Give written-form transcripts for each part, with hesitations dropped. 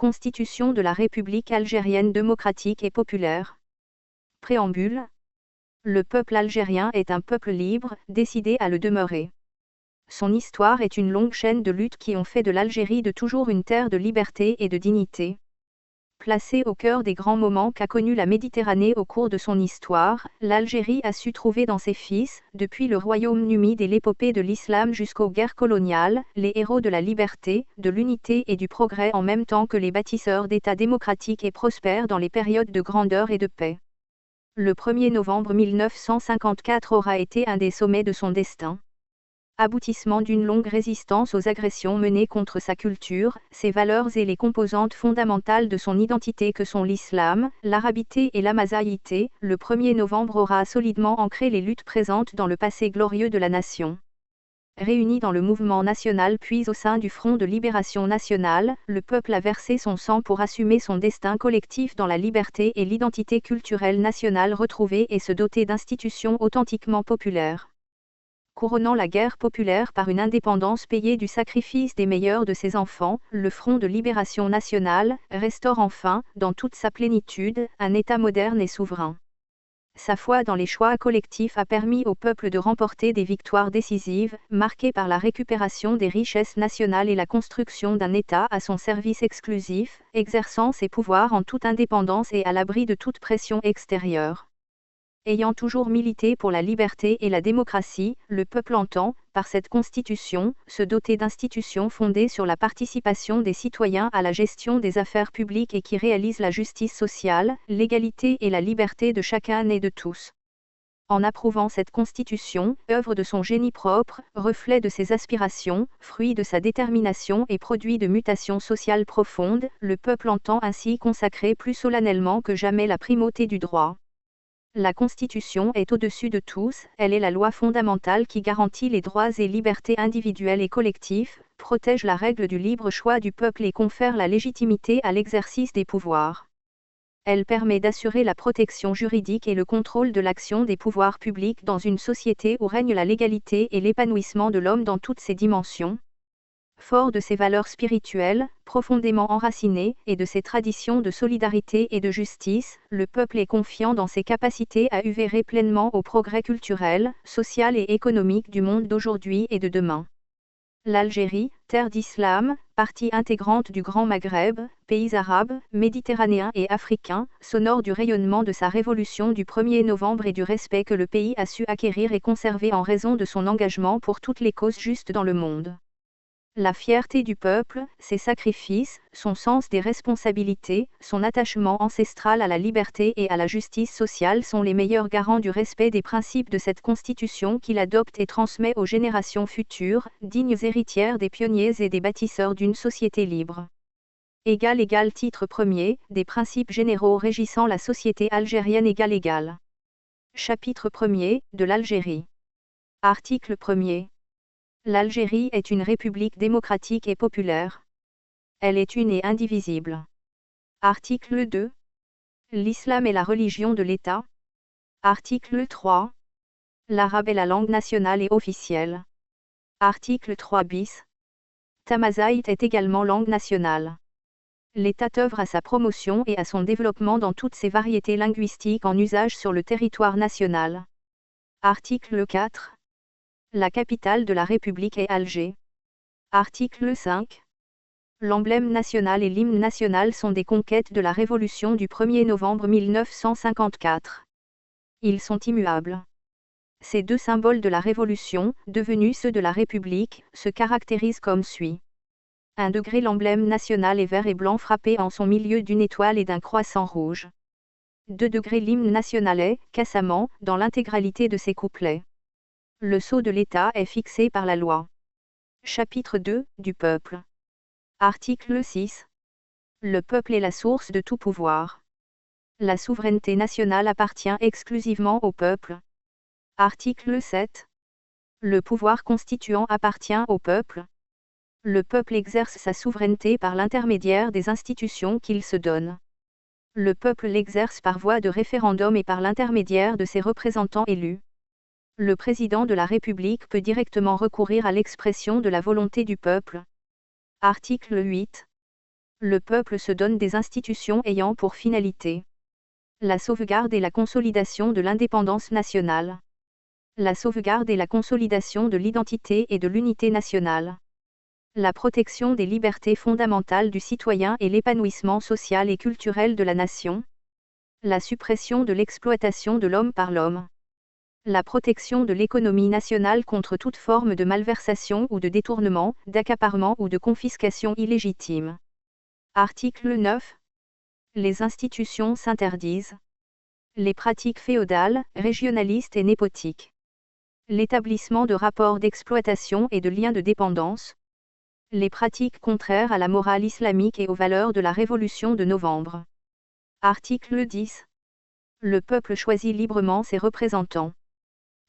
Constitution de la République algérienne démocratique et populaire. Préambule. Le peuple algérien est un peuple libre, décidé à le demeurer. Son histoire est une longue chaîne de luttes qui ont fait de l'Algérie de toujours une terre de liberté et de dignité. Placée au cœur des grands moments qu'a connus la Méditerranée au cours de son histoire, l'Algérie a su trouver dans ses fils, depuis le royaume numide et l'épopée de l'islam jusqu'aux guerres coloniales, les héros de la liberté, de l'unité et du progrès en même temps que les bâtisseurs d'États démocratiques et prospères dans les périodes de grandeur et de paix. Le 1er novembre 1954 aura été un des sommets de son destin. Aboutissement d'une longue résistance aux agressions menées contre sa culture, ses valeurs et les composantes fondamentales de son identité que sont l'islam, l'arabité et l'amazaïté, le 1er novembre aura solidement ancré les luttes présentes dans le passé glorieux de la nation. Réuni dans le mouvement national puis au sein du Front de libération nationale, le peuple a versé son sang pour assumer son destin collectif dans la liberté et l'identité culturelle nationale retrouvée et se doter d'institutions authentiquement populaires. Couronnant la guerre populaire par une indépendance payée du sacrifice des meilleurs de ses enfants, le Front de libération nationale restaure enfin, dans toute sa plénitude, un État moderne et souverain. Sa foi dans les choix collectifs a permis au peuple de remporter des victoires décisives, marquées par la récupération des richesses nationales et la construction d'un État à son service exclusif, exerçant ses pouvoirs en toute indépendance et à l'abri de toute pression extérieure. Ayant toujours milité pour la liberté et la démocratie, le peuple entend, par cette constitution, se doter d'institutions fondées sur la participation des citoyens à la gestion des affaires publiques et qui réalisent la justice sociale, l'égalité et la liberté de chacun et de tous. En approuvant cette constitution, œuvre de son génie propre, reflet de ses aspirations, fruit de sa détermination et produit de mutations sociales profondes, le peuple entend ainsi consacrer plus solennellement que jamais la primauté du droit. La Constitution est au-dessus de tous, elle est la loi fondamentale qui garantit les droits et libertés individuelles et collectifs, protège la règle du libre choix du peuple et confère la légitimité à l'exercice des pouvoirs. Elle permet d'assurer la protection juridique et le contrôle de l'action des pouvoirs publics dans une société où règne la légalité et l'épanouissement de l'homme dans toutes ses dimensions. Fort de ses valeurs spirituelles, profondément enracinées, et de ses traditions de solidarité et de justice, le peuple est confiant dans ses capacités à œuvrer pleinement au progrès culturel, social et économique du monde d'aujourd'hui et de demain. L'Algérie, terre d'islam, partie intégrante du Grand Maghreb, pays arabes, méditerranéens et africains, s'honore du rayonnement de sa révolution du 1er novembre et du respect que le pays a su acquérir et conserver en raison de son engagement pour toutes les causes justes dans le monde. La fierté du peuple, ses sacrifices, son sens des responsabilités, son attachement ancestral à la liberté et à la justice sociale sont les meilleurs garants du respect des principes de cette Constitution qu'il adopte et transmet aux générations futures, dignes héritières des pionniers et des bâtisseurs d'une société libre. Égal titre premier, des principes généraux régissant la société algérienne égal. Chapitre 1er, de l'Algérie. Article 1er. L'Algérie est une république démocratique et populaire. Elle est une et indivisible. Article 2. L'islam est la religion de l'État. Article 3. L'arabe est la langue nationale et officielle. Article 3 bis. Tamazight est également langue nationale. L'État œuvre à sa promotion et à son développement dans toutes ses variétés linguistiques en usage sur le territoire national. Article 4. La capitale de la République est Alger. Article 5. L'emblème national et l'hymne national sont des conquêtes de la Révolution du 1er novembre 1954. Ils sont immuables. Ces deux symboles de la Révolution, devenus ceux de la République, se caractérisent comme suit. 1 degré l'emblème national est vert et blanc frappé en son milieu d'une étoile et d'un croissant rouge. 2 degrés l'hymne national est, cassamment, dans l'intégralité de ses couplets. Le sceau de l'État est fixé par la loi. Chapitre 2, du peuple. Article 6. Le peuple est la source de tout pouvoir. La souveraineté nationale appartient exclusivement au peuple. Article 7. Le pouvoir constituant appartient au peuple. Le peuple exerce sa souveraineté par l'intermédiaire des institutions qu'il se donne. Le peuple l'exerce par voie de référendum et par l'intermédiaire de ses représentants élus. Le président de la République peut directement recourir à l'expression de la volonté du peuple. Article 8. Le peuple se donne des institutions ayant pour finalité la sauvegarde et la consolidation de l'indépendance nationale. La sauvegarde et la consolidation de l'identité et de l'unité nationale. La protection des libertés fondamentales du citoyen et l'épanouissement social et culturel de la nation. La suppression de l'exploitation de l'homme par l'homme. La protection de l'économie nationale contre toute forme de malversation ou de détournement, d'accaparement ou de confiscation illégitime. Article 9. Les institutions s'interdisent. Les pratiques féodales, régionalistes et népotiques. L'établissement de rapports d'exploitation et de liens de dépendance. Les pratiques contraires à la morale islamique et aux valeurs de la Révolution de novembre. Article 10. Le peuple choisit librement ses représentants.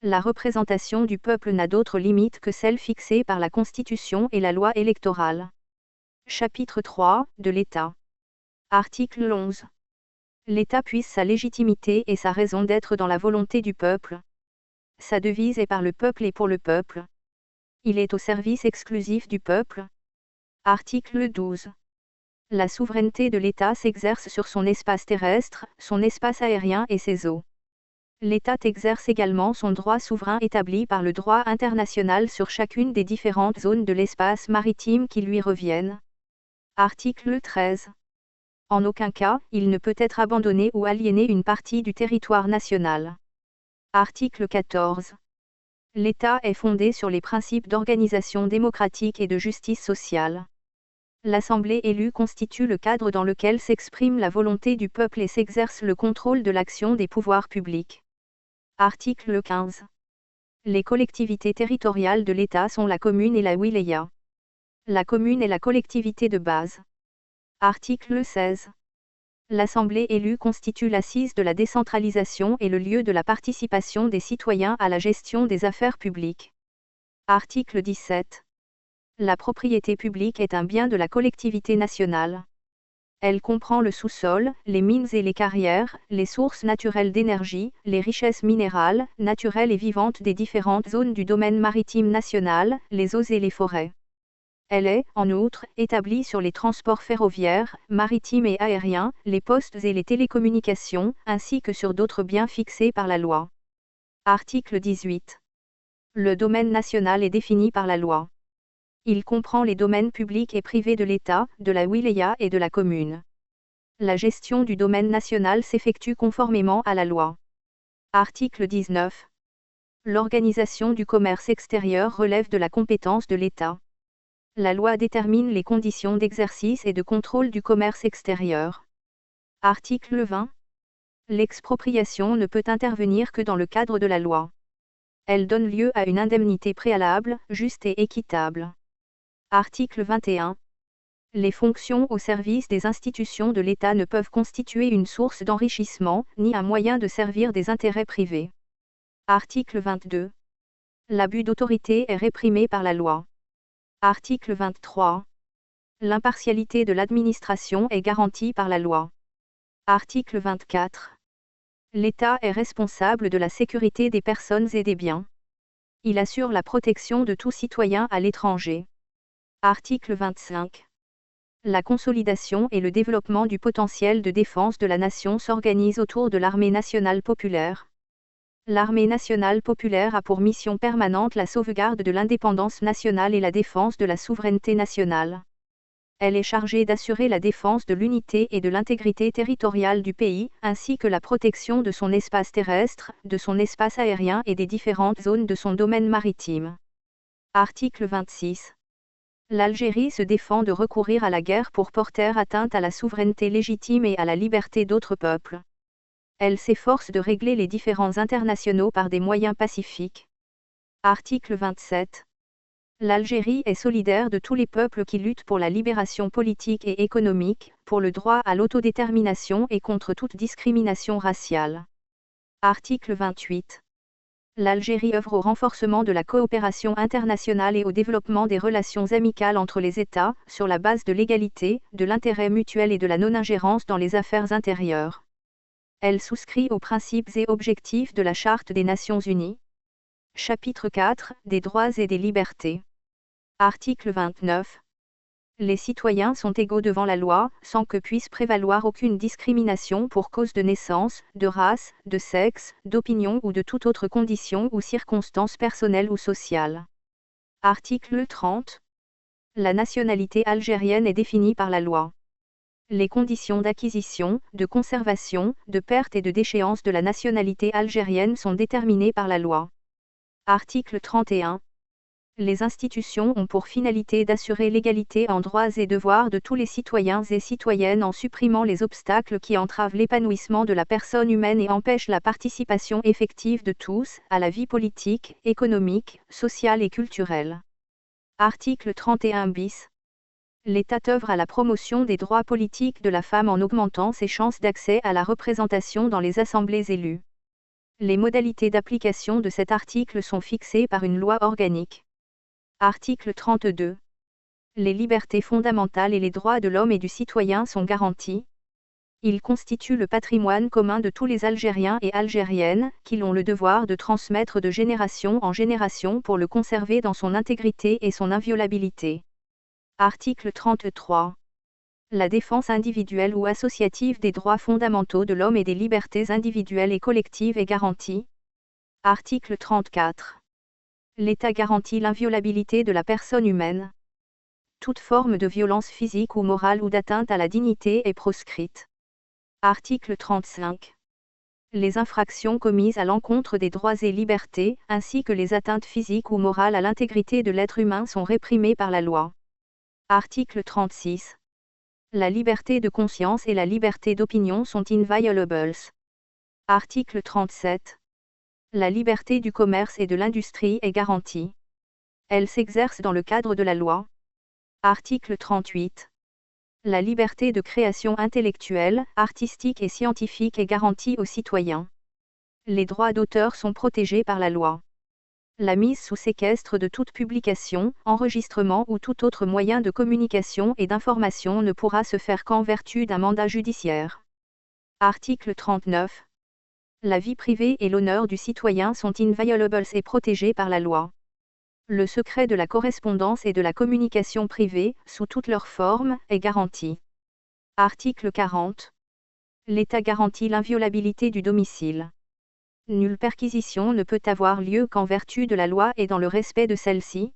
La représentation du peuple n'a d'autre limite que celle fixée par la Constitution et la loi électorale. Chapitre 3, de l'État. Article 11. L'État puise sa légitimité et sa raison d'être dans la volonté du peuple. Sa devise est par le peuple et pour le peuple. Il est au service exclusif du peuple. Article 12. La souveraineté de l'État s'exerce sur son espace terrestre, son espace aérien et ses eaux. L'État exerce également son droit souverain établi par le droit international sur chacune des différentes zones de l'espace maritime qui lui reviennent. Article 13. En aucun cas, il ne peut être abandonné ou aliéné une partie du territoire national. Article 14. L'État est fondé sur les principes d'organisation démocratique et de justice sociale. L'Assemblée élue constitue le cadre dans lequel s'exprime la volonté du peuple et s'exerce le contrôle de l'action des pouvoirs publics. Article 15. Les collectivités territoriales de l'État sont la commune et la wilaya. La commune est la collectivité de base. Article 16. L'Assemblée élue constitue l'assise de la décentralisation et le lieu de la participation des citoyens à la gestion des affaires publiques. Article 17. La propriété publique est un bien de la collectivité nationale. Elle comprend le sous-sol, les mines et les carrières, les sources naturelles d'énergie, les richesses minérales, naturelles et vivantes des différentes zones du domaine maritime national, les eaux et les forêts. Elle est, en outre, établie sur les transports ferroviaires, maritimes et aériens, les postes et les télécommunications, ainsi que sur d'autres biens fixés par la loi. Article 18. Le domaine national est défini par la loi. Il comprend les domaines publics et privés de l'État, de la wilaya et de la commune. La gestion du domaine national s'effectue conformément à la loi. Article 19. L'organisation du commerce extérieur relève de la compétence de l'État. La loi détermine les conditions d'exercice et de contrôle du commerce extérieur. Article 20. L'expropriation ne peut intervenir que dans le cadre de la loi. Elle donne lieu à une indemnité préalable, juste et équitable. Article 21. Les fonctions au service des institutions de l'État ne peuvent constituer une source d'enrichissement, ni un moyen de servir des intérêts privés. Article 22. L'abus d'autorité est réprimé par la loi. Article 23. L'impartialité de l'administration est garantie par la loi. Article 24. L'État est responsable de la sécurité des personnes et des biens. Il assure la protection de tout citoyen à l'étranger. Article 25. La consolidation et le développement du potentiel de défense de la nation s'organisent autour de l'Armée nationale populaire. L'Armée nationale populaire a pour mission permanente la sauvegarde de l'indépendance nationale et la défense de la souveraineté nationale. Elle est chargée d'assurer la défense de l'unité et de l'intégrité territoriale du pays, ainsi que la protection de son espace terrestre, de son espace aérien et des différentes zones de son domaine maritime. Article 26. L'Algérie se défend de recourir à la guerre pour porter atteinte à la souveraineté légitime et à la liberté d'autres peuples. Elle s'efforce de régler les différends internationaux par des moyens pacifiques. Article 27. L'Algérie est solidaire de tous les peuples qui luttent pour la libération politique et économique, pour le droit à l'autodétermination et contre toute discrimination raciale. Article 28. L'Algérie œuvre au renforcement de la coopération internationale et au développement des relations amicales entre les États, sur la base de l'égalité, de l'intérêt mutuel et de la non-ingérence dans les affaires intérieures. Elle souscrit aux principes et objectifs de la Charte des Nations Unies. Chapitre 4, des droits et des libertés. Article 29. Les citoyens sont égaux devant la loi, sans que puisse prévaloir aucune discrimination pour cause de naissance, de race, de sexe, d'opinion ou de toute autre condition ou circonstance personnelle ou sociale. Article 30. La nationalité algérienne est définie par la loi. Les conditions d'acquisition, de conservation, de perte et de déchéance de la nationalité algérienne sont déterminées par la loi. Article 31. Les institutions ont pour finalité d'assurer l'égalité en droits et devoirs de tous les citoyens et citoyennes en supprimant les obstacles qui entravent l'épanouissement de la personne humaine et empêchent la participation effective de tous à la vie politique, économique, sociale et culturelle. Article 31 bis. L'État œuvre à la promotion des droits politiques de la femme en augmentant ses chances d'accès à la représentation dans les assemblées élues. Les modalités d'application de cet article sont fixées par une loi organique. Article 32. Les libertés fondamentales et les droits de l'homme et du citoyen sont garantis. Ils constituent le patrimoine commun de tous les Algériens et Algériennes, qui ont le devoir de transmettre de génération en génération pour le conserver dans son intégrité et son inviolabilité. Article 33. La défense individuelle ou associative des droits fondamentaux de l'homme et des libertés individuelles et collectives est garantie. Article 34. L'État garantit l'inviolabilité de la personne humaine. Toute forme de violence physique ou morale ou d'atteinte à la dignité est proscrite. Article 35. Les infractions commises à l'encontre des droits et libertés, ainsi que les atteintes physiques ou morales à l'intégrité de l'être humain sont réprimées par la loi. Article 36. La liberté de conscience et la liberté d'opinion sont inviolables. Article 37. La liberté du commerce et de l'industrie est garantie. Elle s'exerce dans le cadre de la loi. Article 38. La liberté de création intellectuelle, artistique et scientifique est garantie aux citoyens. Les droits d'auteur sont protégés par la loi. La mise sous séquestre de toute publication, enregistrement ou tout autre moyen de communication et d'information ne pourra se faire qu'en vertu d'un mandat judiciaire. Article 39. La vie privée et l'honneur du citoyen sont inviolables et protégés par la loi. Le secret de la correspondance et de la communication privée, sous toutes leurs formes, est garanti. Article 40. L'État garantit l'inviolabilité du domicile. Nulle perquisition ne peut avoir lieu qu'en vertu de la loi et dans le respect de celle-ci.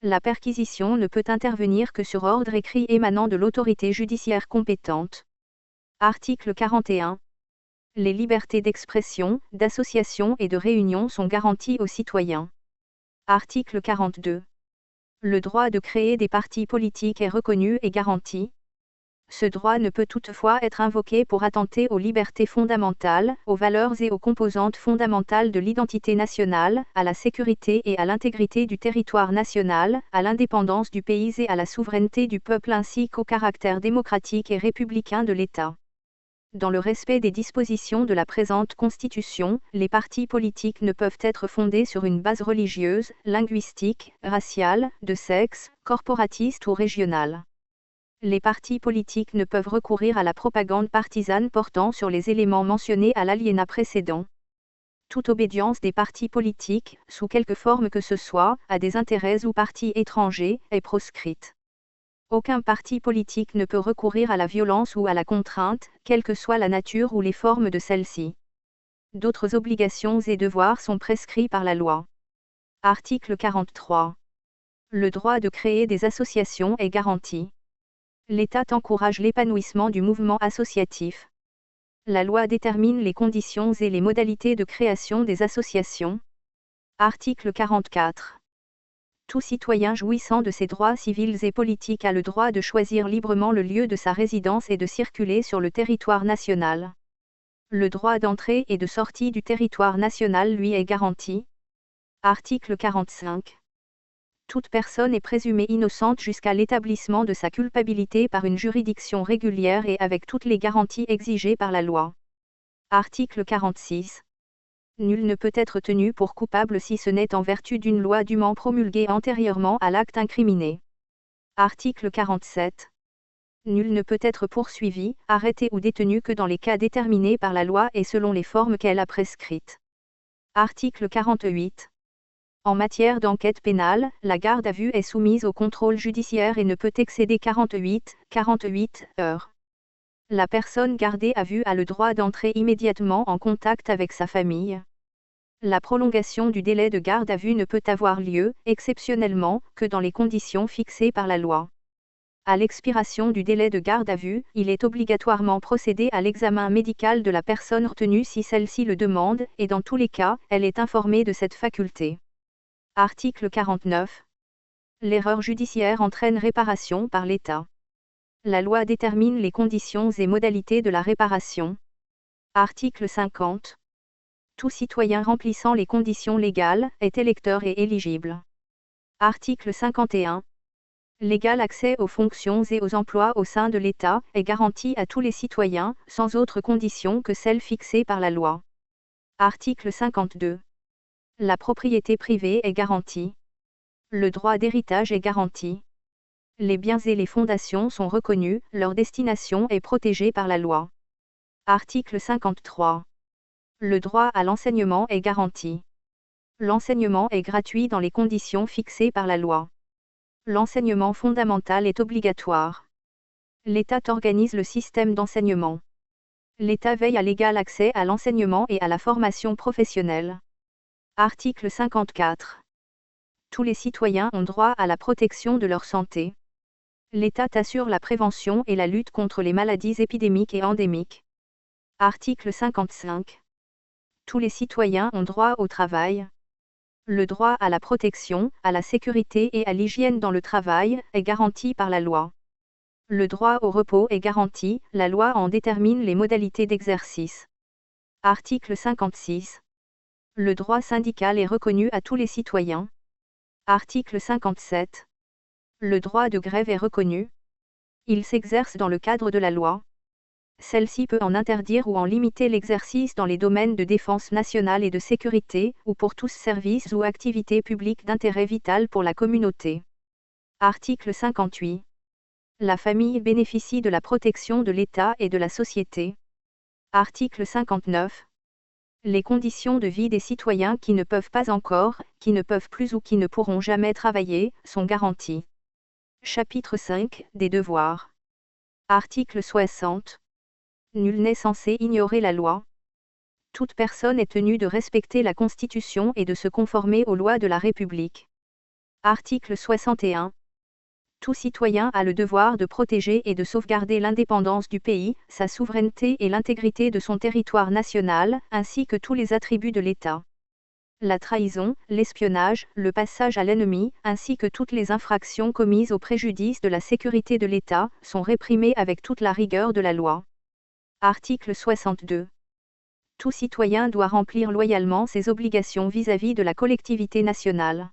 La perquisition ne peut intervenir que sur ordre écrit émanant de l'autorité judiciaire compétente. Article 41. Les libertés d'expression, d'association et de réunion sont garanties aux citoyens. Article 42. Le droit de créer des partis politiques est reconnu et garanti. Ce droit ne peut toutefois être invoqué pour attenter aux libertés fondamentales, aux valeurs et aux composantes fondamentales de l'identité nationale, à la sécurité et à l'intégrité du territoire national, à l'indépendance du pays et à la souveraineté du peuple ainsi qu'au caractère démocratique et républicain de l'État. Dans le respect des dispositions de la présente Constitution, les partis politiques ne peuvent être fondés sur une base religieuse, linguistique, raciale, de sexe, corporatiste ou régionale. Les partis politiques ne peuvent recourir à la propagande partisane portant sur les éléments mentionnés à l'alinéa précédent. Toute obédience des partis politiques, sous quelque forme que ce soit, à des intérêts ou partis étrangers, est proscrite. Aucun parti politique ne peut recourir à la violence ou à la contrainte, quelle que soit la nature ou les formes de celle-ci. D'autres obligations et devoirs sont prescrits par la loi. Article 43. Le droit de créer des associations est garanti. L'État encourage l'épanouissement du mouvement associatif. La loi détermine les conditions et les modalités de création des associations. Article 44. Tout citoyen jouissant de ses droits civils et politiques a le droit de choisir librement le lieu de sa résidence et de circuler sur le territoire national. Le droit d'entrée et de sortie du territoire national lui est garanti. Article 45. Toute personne est présumée innocente jusqu'à l'établissement de sa culpabilité par une juridiction régulière et avec toutes les garanties exigées par la loi. Article 46. Nul ne peut être tenu pour coupable si ce n'est en vertu d'une loi dûment promulguée antérieurement à l'acte incriminé. Article 47. Nul ne peut être poursuivi, arrêté ou détenu que dans les cas déterminés par la loi et selon les formes qu'elle a prescrites. Article 48. En matière d'enquête pénale, la garde à vue est soumise au contrôle judiciaire et ne peut excéder 48 heures. La personne gardée à vue a le droit d'entrer immédiatement en contact avec sa famille. La prolongation du délai de garde à vue ne peut avoir lieu, exceptionnellement, que dans les conditions fixées par la loi. À l'expiration du délai de garde à vue, il est obligatoirement procédé à l'examen médical de la personne retenue si celle-ci le demande, et dans tous les cas, elle est informée de cette faculté. Article 49. L'erreur judiciaire entraîne réparation par l'État. La loi détermine les conditions et modalités de la réparation. Article 50. Tout citoyen remplissant les conditions légales est électeur et éligible. Article 51. L'égal accès aux fonctions et aux emplois au sein de l'État est garanti à tous les citoyens, sans autre condition que celle fixée par la loi. Article 52. La propriété privée est garantie. Le droit d'héritage est garanti. Les biens et les fondations sont reconnus, leur destination est protégée par la loi. Article 53. Le droit à l'enseignement est garanti. L'enseignement est gratuit dans les conditions fixées par la loi. L'enseignement fondamental est obligatoire. L'État organise le système d'enseignement. L'État veille à l'égal accès à l'enseignement et à la formation professionnelle. Article 54. Tous les citoyens ont droit à la protection de leur santé. L'État assure la prévention et la lutte contre les maladies épidémiques et endémiques. Article 55. Tous les citoyens ont droit au travail. Le droit à la protection, à la sécurité et à l'hygiène dans le travail est garanti par la loi. Le droit au repos est garanti, la loi en détermine les modalités d'exercice. Article 56. Le droit syndical est reconnu à tous les citoyens. Article 57. Le droit de grève est reconnu. Il s'exerce dans le cadre de la loi. Celle-ci peut en interdire ou en limiter l'exercice dans les domaines de défense nationale et de sécurité, ou pour tous services ou activités publiques d'intérêt vital pour la communauté. Article 58. La famille bénéficie de la protection de l'État et de la société. Article 59. Les conditions de vie des citoyens qui ne peuvent pas encore, qui ne peuvent plus ou qui ne pourront jamais travailler, sont garanties. Chapitre 5, des devoirs. Article 60. Nul n'est censé ignorer la loi. Toute personne est tenue de respecter la Constitution et de se conformer aux lois de la République. Article 61. Tout citoyen a le devoir de protéger et de sauvegarder l'indépendance du pays, sa souveraineté et l'intégrité de son territoire national, ainsi que tous les attributs de l'État. La trahison, l'espionnage, le passage à l'ennemi, ainsi que toutes les infractions commises au préjudice de la sécurité de l'État, sont réprimées avec toute la rigueur de la loi. Article 62. Tout citoyen doit remplir loyalement ses obligations vis-à-vis de la collectivité nationale.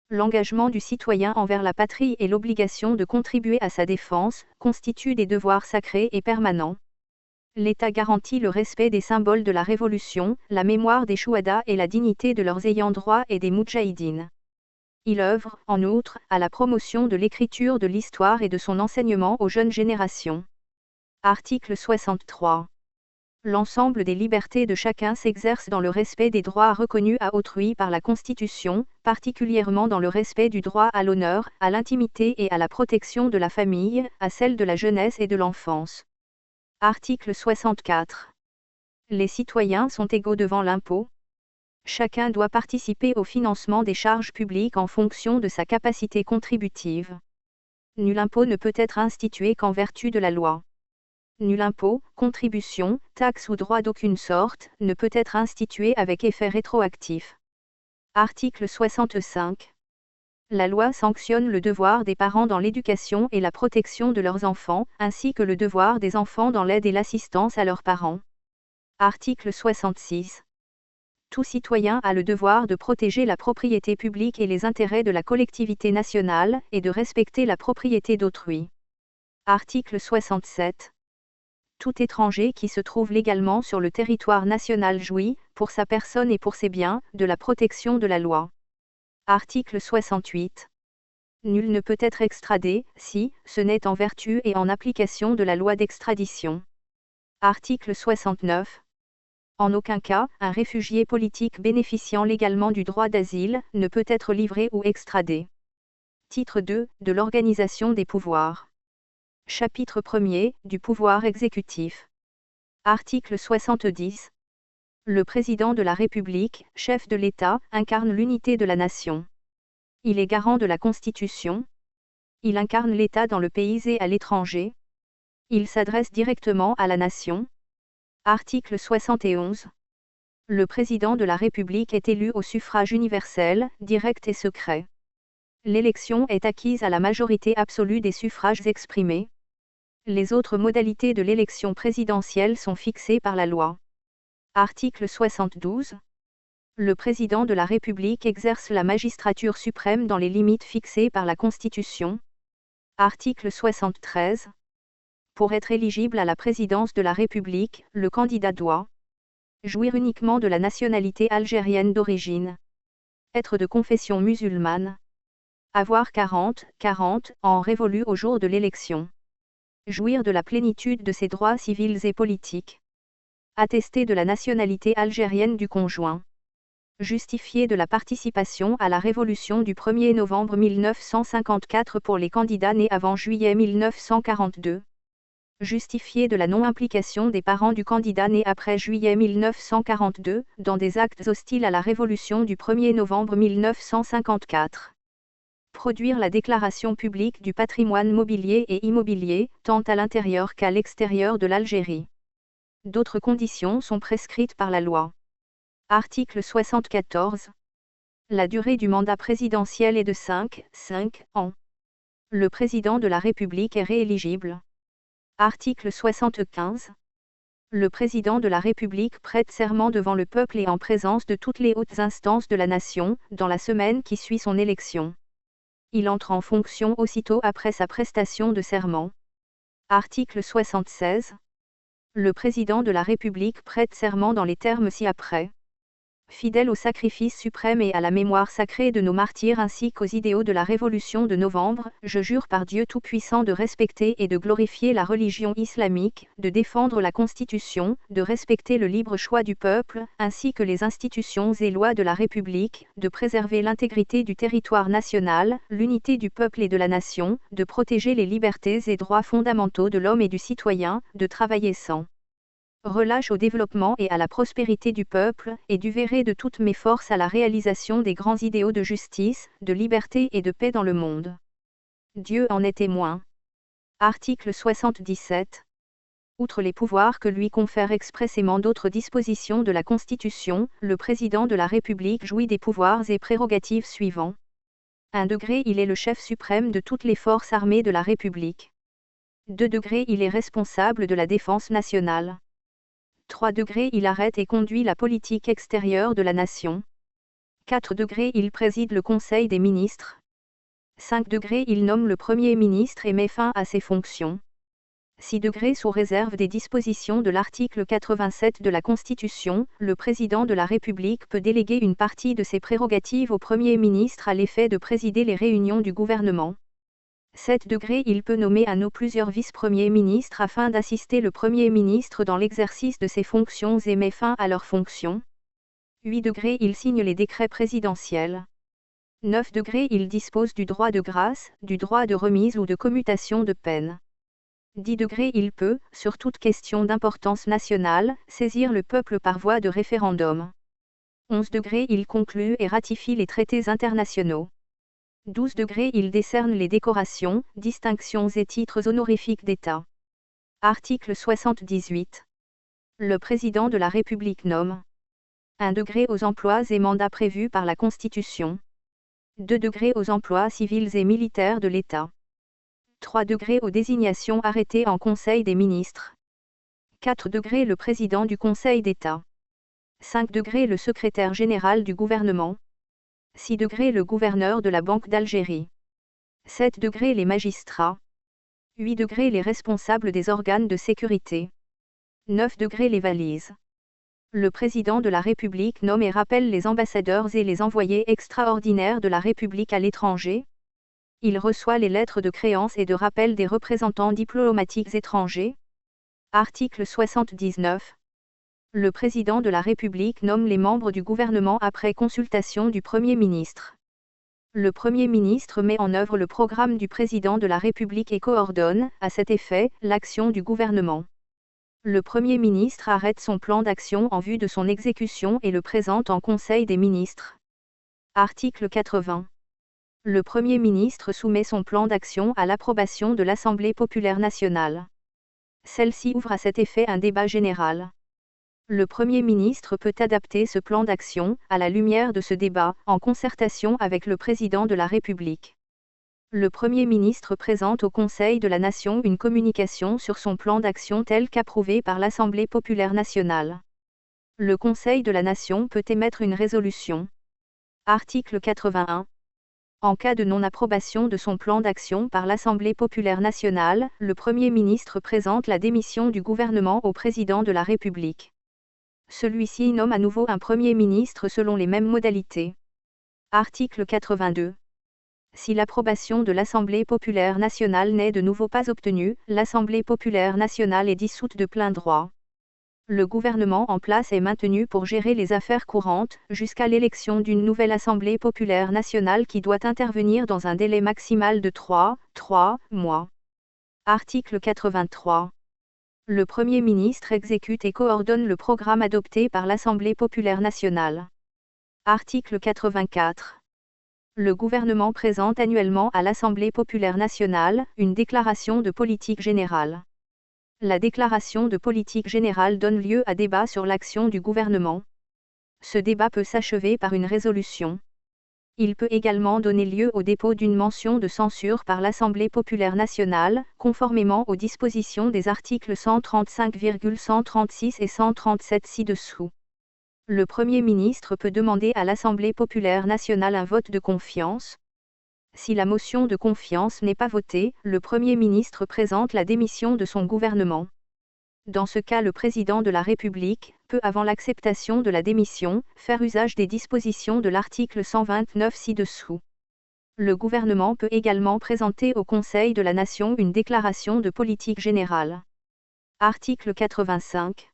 L'engagement du citoyen envers la patrie et l'obligation de contribuer à sa défense constituent des devoirs sacrés et permanents. L'État garantit le respect des symboles de la Révolution, la mémoire des Chouhadas et la dignité de leurs ayants droit et des Moudjahidines. Il œuvre, en outre, à la promotion de l'écriture de l'histoire et de son enseignement aux jeunes générations. Article 63. L'ensemble des libertés de chacun s'exerce dans le respect des droits reconnus à autrui par la Constitution, particulièrement dans le respect du droit à l'honneur, à l'intimité et à la protection de la famille, à celle de la jeunesse et de l'enfance. Article 64. Les citoyens sont égaux devant l'impôt. Chacun doit participer au financement des charges publiques en fonction de sa capacité contributive. Nul impôt ne peut être institué qu'en vertu de la loi. Nul impôt, contribution, taxe ou droit d'aucune sorte, ne peut être institué avec effet rétroactif. Article 65. La loi sanctionne le devoir des parents dans l'éducation et la protection de leurs enfants, ainsi que le devoir des enfants dans l'aide et l'assistance à leurs parents. Article 66. Tout citoyen a le devoir de protéger la propriété publique et les intérêts de la collectivité nationale, et de respecter la propriété d'autrui. Article 67. Tout étranger qui se trouve légalement sur le territoire national jouit, pour sa personne et pour ses biens, de la protection de la loi. Article 68. Nul ne peut être extradé, si, ce n'est en vertu et en application de la loi d'extradition. Article 69. En aucun cas, un réfugié politique bénéficiant légalement du droit d'asile ne peut être livré ou extradé. Titre 2, de l'organisation des pouvoirs. Chapitre 1er, du pouvoir exécutif. Article 70. Le président de la République, chef de l'État, incarne l'unité de la nation. Il est garant de la Constitution. Il incarne l'État dans le pays et à l'étranger. Il s'adresse directement à la nation. Article 71. Le président de la République est élu au suffrage universel, direct et secret. L'élection est acquise à la majorité absolue des suffrages exprimés. Les autres modalités de l'élection présidentielle sont fixées par la loi. Article 72. Le président de la République exerce la magistrature suprême dans les limites fixées par la Constitution. Article 73. Pour être éligible à la présidence de la République, le candidat doit jouir uniquement de la nationalité algérienne d'origine, être de confession musulmane, avoir 40 ans révolus au jour de l'élection, jouir de la plénitude de ses droits civils et politiques, attester de la nationalité algérienne du conjoint, justifier de la participation à la révolution du 1er novembre 1954 pour les candidats nés avant juillet 1942. Justifier de la non-implication des parents du candidat né après juillet 1942 dans des actes hostiles à la révolution du 1er novembre 1954. Produire la déclaration publique du patrimoine mobilier et immobilier, tant à l'intérieur qu'à l'extérieur de l'Algérie. D'autres conditions sont prescrites par la loi. Article 74. La durée du mandat présidentiel est de 5 ans. Le président de la République est rééligible. Article 75. Le président de la République prête serment devant le peuple et en présence de toutes les hautes instances de la nation, dans la semaine qui suit son élection. Il entre en fonction aussitôt après sa prestation de serment. Article 76. Le président de la République prête serment dans les termes ci-après. Fidèle au sacrifice suprême et à la mémoire sacrée de nos martyrs ainsi qu'aux idéaux de la Révolution de novembre, je jure par Dieu Tout-Puissant de respecter et de glorifier la religion islamique, de défendre la Constitution, de respecter le libre choix du peuple, ainsi que les institutions et lois de la République, de préserver l'intégrité du territoire national, l'unité du peuple et de la nation, de protéger les libertés et droits fondamentaux de l'homme et du citoyen, de travailler sans relâche au développement et à la prospérité du peuple, et d'œuvrer de toutes mes forces à la réalisation des grands idéaux de justice, de liberté et de paix dans le monde. Dieu en est témoin. Article 77. Outre les pouvoirs que lui confèrent expressément d'autres dispositions de la Constitution, le président de la République jouit des pouvoirs et prérogatives suivants. 1 degré il est le chef suprême de toutes les forces armées de la République. 2 degrés il est responsable de la défense nationale. 3 degrés il arrête et conduit la politique extérieure de la nation. 4 degrés il préside le Conseil des ministres. 5 degrés il nomme le Premier ministre et met fin à ses fonctions. 6 degrés sous réserve des dispositions de l'article 87 de la Constitution, le président de la République peut déléguer une partie de ses prérogatives au Premier ministre à l'effet de présider les réunions du gouvernement. 7 degrés il peut nommer un ou plusieurs vice-premiers ministres afin d'assister le Premier ministre dans l'exercice de ses fonctions et met fin à leurs fonctions. 8 degrés il signe les décrets présidentiels. 9 degrés il dispose du droit de grâce, du droit de remise ou de commutation de peine. 10 degrés il peut, sur toute question d'importance nationale, saisir le peuple par voie de référendum. 11 degrés il conclut et ratifie les traités internationaux. 12 degrés il décerne les décorations, distinctions et titres honorifiques d'État. Article 78. Le président de la République nomme 1 degré aux emplois et mandats prévus par la Constitution. 2 degrés aux emplois civils et militaires de l'État. 3 degrés aux désignations arrêtées en Conseil des ministres. 4 degrés le président du Conseil d'État. 5 degrés le secrétaire général du gouvernement. 6 degrés le gouverneur de la Banque d'Algérie. 7 degrés les magistrats. 8 degrés les responsables des organes de sécurité. 9 degrés les valises. Le président de la République nomme et rappelle les ambassadeurs et les envoyés extraordinaires de la République à l'étranger. Il reçoit les lettres de créance et de rappel des représentants diplomatiques étrangers. Article 79. Le président de la République nomme les membres du gouvernement après consultation du Premier ministre. Le Premier ministre met en œuvre le programme du président de la République et coordonne, à cet effet, l'action du gouvernement. Le Premier ministre arrête son plan d'action en vue de son exécution et le présente en Conseil des ministres. Article 80. Le Premier ministre soumet son plan d'action à l'approbation de l'Assemblée populaire nationale. Celle-ci ouvre à cet effet un débat général. Le Premier ministre peut adapter ce plan d'action, à la lumière de ce débat, en concertation avec le Président de la République. Le Premier ministre présente au Conseil de la Nation une communication sur son plan d'action tel qu'approuvé par l'Assemblée populaire nationale. Le Conseil de la Nation peut émettre une résolution. Article 81. En cas de non-approbation de son plan d'action par l'Assemblée populaire nationale, le Premier ministre présente la démission du gouvernement au Président de la République. Celui-ci nomme à nouveau un Premier ministre selon les mêmes modalités. Article 82. Si l'approbation de l'Assemblée populaire nationale n'est de nouveau pas obtenue, l'Assemblée populaire nationale est dissoute de plein droit. Le gouvernement en place est maintenu pour gérer les affaires courantes, jusqu'à l'élection d'une nouvelle Assemblée populaire nationale qui doit intervenir dans un délai maximal de 3 mois. Article 83. Le Premier ministre exécute et coordonne le programme adopté par l'Assemblée populaire nationale. Article 84. Le gouvernement présente annuellement à l'Assemblée populaire nationale une déclaration de politique générale. La déclaration de politique générale donne lieu à débat sur l'action du gouvernement. Ce débat peut s'achever par une résolution. Il peut également donner lieu au dépôt d'une motion de censure par l'Assemblée populaire nationale, conformément aux dispositions des articles 135,136 et 137 ci-dessous. Le Premier ministre peut demander à l'Assemblée populaire nationale un vote de confiance. Si la motion de confiance n'est pas votée, le Premier ministre présente la démission de son gouvernement. Dans ce cas, le Président de la République peut, avant l'acceptation de la démission, faire usage des dispositions de l'article 129 ci-dessous. Le gouvernement peut également présenter au Conseil de la Nation une déclaration de politique générale. Article 85.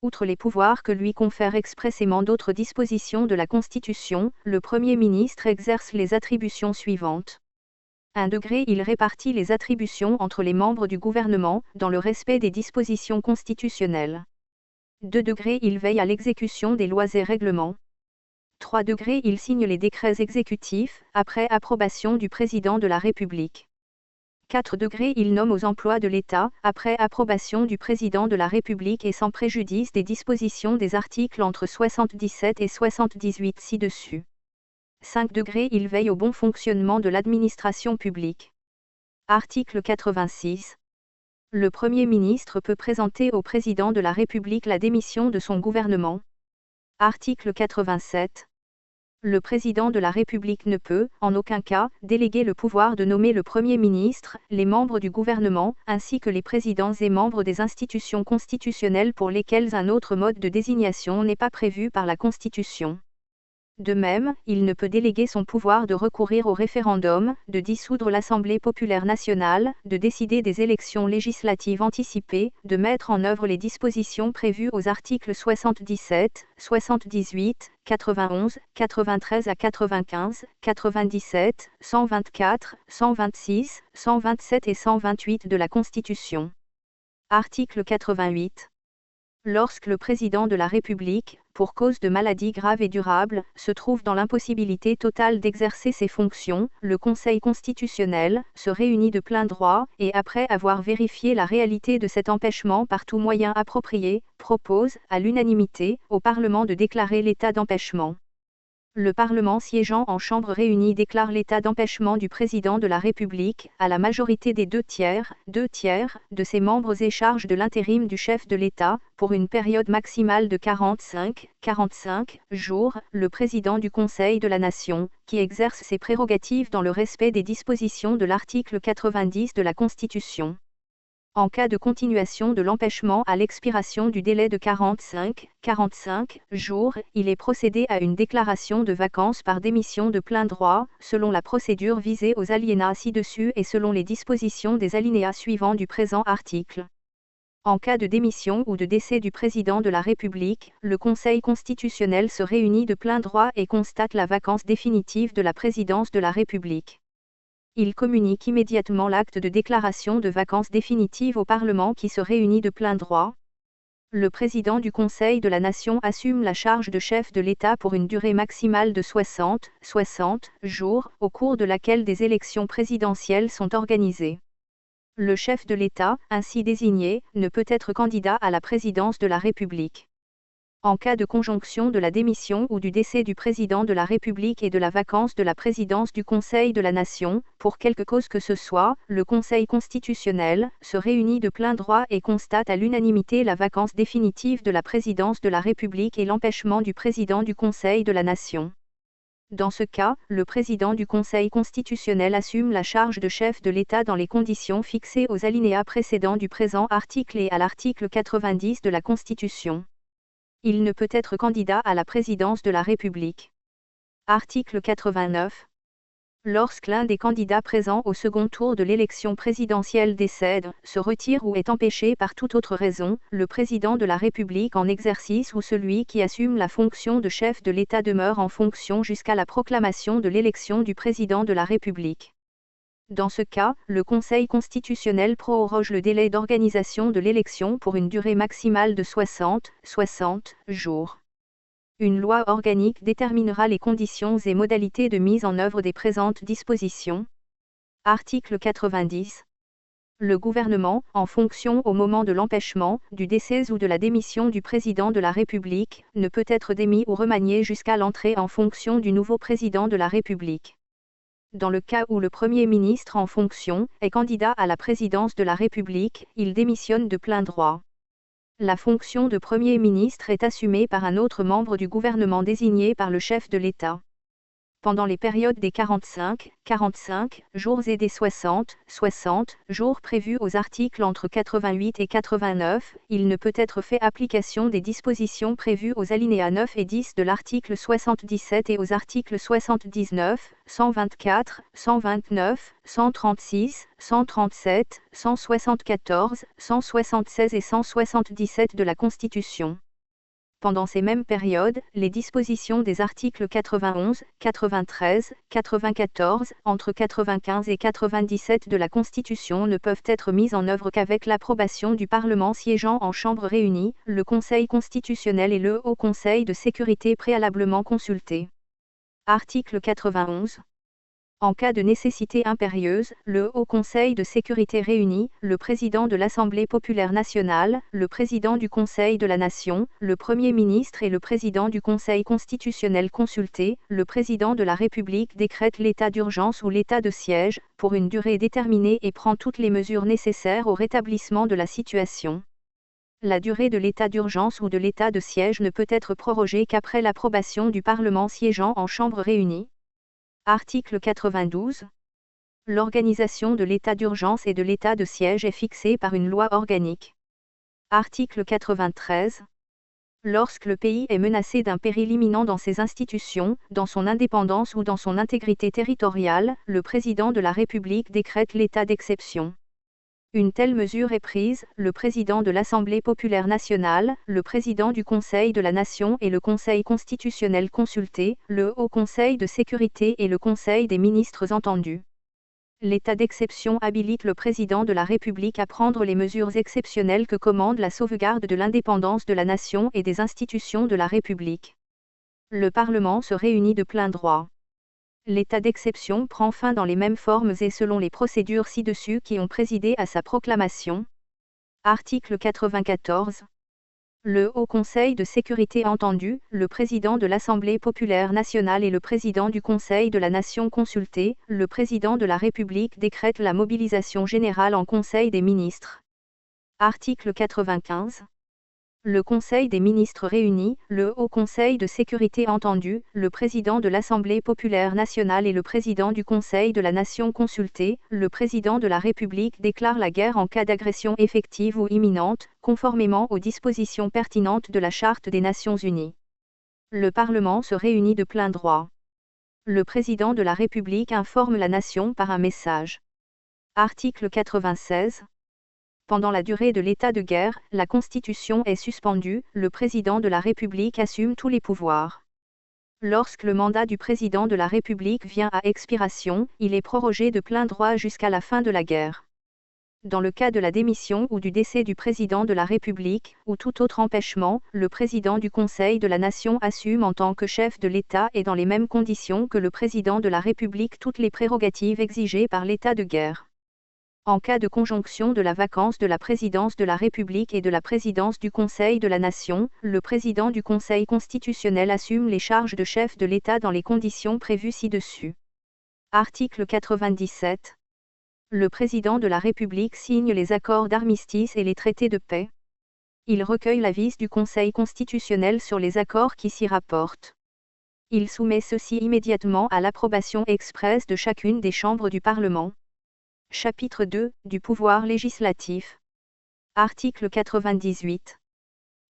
Outre les pouvoirs que lui confèrent expressément d'autres dispositions de la Constitution, le Premier ministre exerce les attributions suivantes. 1 degré il répartit les attributions entre les membres du gouvernement, dans le respect des dispositions constitutionnelles. 2 degré il veille à l'exécution des lois et règlements. 3 degré il signe les décrets exécutifs, après approbation du Président de la République. 4 degré il nomme aux emplois de l'État, après approbation du Président de la République et sans préjudice des dispositions des articles entre 77 et 78 ci-dessus. 5 degré il veille au bon fonctionnement de l'administration publique. Article 86. Le Premier ministre peut présenter au Président de la République la démission de son gouvernement. Article 87. Le Président de la République ne peut, en aucun cas, déléguer le pouvoir de nommer le Premier ministre, les membres du gouvernement, ainsi que les présidents et membres des institutions constitutionnelles pour lesquels un autre mode de désignation n'est pas prévu par la Constitution. De même, il ne peut déléguer son pouvoir de recourir au référendum, de dissoudre l'Assemblée populaire nationale, de décider des élections législatives anticipées, de mettre en œuvre les dispositions prévues aux articles 77, 78, 91, 93 à 95, 97, 124, 126, 127 et 128 de la Constitution. Article 88. Lorsque le Président de la République, pour cause de maladie grave et durable, se trouve dans l'impossibilité totale d'exercer ses fonctions, le Conseil constitutionnel se réunit de plein droit, et après avoir vérifié la réalité de cet empêchement par tout moyen approprié, propose, à l'unanimité, au Parlement de déclarer l'état d'empêchement. Le Parlement siégeant en chambre réunie déclare l'état d'empêchement du Président de la République, à la majorité des 2 tiers, de ses membres et charge de l'intérim du chef de l'État, pour une période maximale de 45 jours, le Président du Conseil de la Nation, qui exerce ses prérogatives dans le respect des dispositions de l'article 90 de la Constitution. En cas de continuation de l'empêchement à l'expiration du délai de 45 jours, il est procédé à une déclaration de vacances par démission de plein droit, selon la procédure visée aux alinéas ci-dessus et selon les dispositions des alinéas suivants du présent article. En cas de démission ou de décès du président de la République, le Conseil constitutionnel se réunit de plein droit et constate la vacance définitive de la présidence de la République. Il communique immédiatement l'acte de déclaration de vacance définitive au Parlement qui se réunit de plein droit. Le président du Conseil de la Nation assume la charge de chef de l'État pour une durée maximale de 60 jours, au cours de laquelle des élections présidentielles sont organisées. Le chef de l'État, ainsi désigné, ne peut être candidat à la présidence de la République. En cas de conjonction de la démission ou du décès du président de la République et de la vacance de la présidence du Conseil de la Nation, pour quelque cause que ce soit, le Conseil constitutionnel se réunit de plein droit et constate à l'unanimité la vacance définitive de la présidence de la République et l'empêchement du président du Conseil de la Nation. Dans ce cas, le président du Conseil constitutionnel assume la charge de chef de l'État dans les conditions fixées aux alinéas précédents du présent article et à l'article 90 de la Constitution. Il ne peut être candidat à la présidence de la République. Article 89. Lorsque l'un des candidats présents au second tour de l'élection présidentielle décède, se retire ou est empêché par toute autre raison, le président de la République en exercice ou celui qui assume la fonction de chef de l'État demeure en fonction jusqu'à la proclamation de l'élection du président de la République. Dans ce cas, le Conseil constitutionnel proroge le délai d'organisation de l'élection pour une durée maximale de 60 jours. Une loi organique déterminera les conditions et modalités de mise en œuvre des présentes dispositions. Article 90. Le gouvernement, en fonction au moment de l'empêchement, du décès ou de la démission du président de la République, ne peut être démis ou remanié jusqu'à l'entrée en fonction du nouveau président de la République. Dans le cas où le Premier ministre en fonction est candidat à la présidence de la République, il démissionne de plein droit. La fonction de Premier ministre est assumée par un autre membre du gouvernement désigné par le chef de l'État. Pendant les périodes des 45 jours et des 60 jours prévus aux articles entre 88 et 89, il ne peut être fait application des dispositions prévues aux alinéas 9 et 10 de l'article 77 et aux articles 79, 124, 129, 136, 137, 174, 176 et 177 de la Constitution. Pendant ces mêmes périodes, les dispositions des articles 91, 93, 94, entre 95 et 97 de la Constitution ne peuvent être mises en œuvre qu'avec l'approbation du Parlement siégeant en chambre réunie, le Conseil constitutionnel et le Haut Conseil de sécurité préalablement consultés. Article 91. En cas de nécessité impérieuse, le Haut Conseil de sécurité réunit, le président de l'Assemblée populaire nationale, le président du Conseil de la Nation, le Premier ministre et le président du Conseil constitutionnel consulté, le président de la République décrète l'état d'urgence ou l'état de siège, pour une durée déterminée et prend toutes les mesures nécessaires au rétablissement de la situation. La durée de l'état d'urgence ou de l'état de siège ne peut être prorogée qu'après l'approbation du Parlement siégeant en chambre réunie. Article 92. L'organisation de l'état d'urgence et de l'état de siège est fixée par une loi organique. Article 93. Lorsque le pays est menacé d'un péril imminent dans ses institutions, dans son indépendance ou dans son intégrité territoriale, le président de la République décrète l'état d'exception. Une telle mesure est prise, le président de l'Assemblée populaire nationale, le président du Conseil de la Nation et le Conseil constitutionnel consulté, le Haut Conseil de sécurité et le Conseil des ministres entendus. L'état d'exception habilite le président de la République à prendre les mesures exceptionnelles que commande la sauvegarde de l'indépendance de la nation et des institutions de la République. Le Parlement se réunit de plein droit. L'état d'exception prend fin dans les mêmes formes et selon les procédures ci-dessus qui ont présidé à sa proclamation. Article 94. Le Haut Conseil de sécurité entendu, le président de l'Assemblée populaire nationale et le président du Conseil de la Nation consulté, le président de la République décrète la mobilisation générale en Conseil des ministres. Article 95. Le Conseil des ministres réuni, le Haut Conseil de sécurité entendu, le président de l'Assemblée populaire nationale et le président du Conseil de la Nation consulté, le président de la République déclare la guerre en cas d'agression effective ou imminente, conformément aux dispositions pertinentes de la Charte des Nations Unies. Le Parlement se réunit de plein droit. Le président de la République informe la nation par un message. Article 96. Pendant la durée de l'état de guerre, la Constitution est suspendue, le président de la République assume tous les pouvoirs. Lorsque le mandat du président de la République vient à expiration, il est prorogé de plein droit jusqu'à la fin de la guerre. Dans le cas de la démission ou du décès du président de la République, ou tout autre empêchement, le président du Conseil de la Nation assume en tant que chef de l'État et dans les mêmes conditions que le président de la République toutes les prérogatives exigées par l'état de guerre. En cas de conjonction de la vacance de la présidence de la République et de la présidence du Conseil de la Nation, le président du Conseil constitutionnel assume les charges de chef de l'État dans les conditions prévues ci-dessus. Article 97. Le président de la République signe les accords d'armistice et les traités de paix. Il recueille l'avis du Conseil constitutionnel sur les accords qui s'y rapportent. Il soumet ceux-ci immédiatement à l'approbation expresse de chacune des chambres du Parlement. Chapitre 2, du pouvoir législatif. Article 98.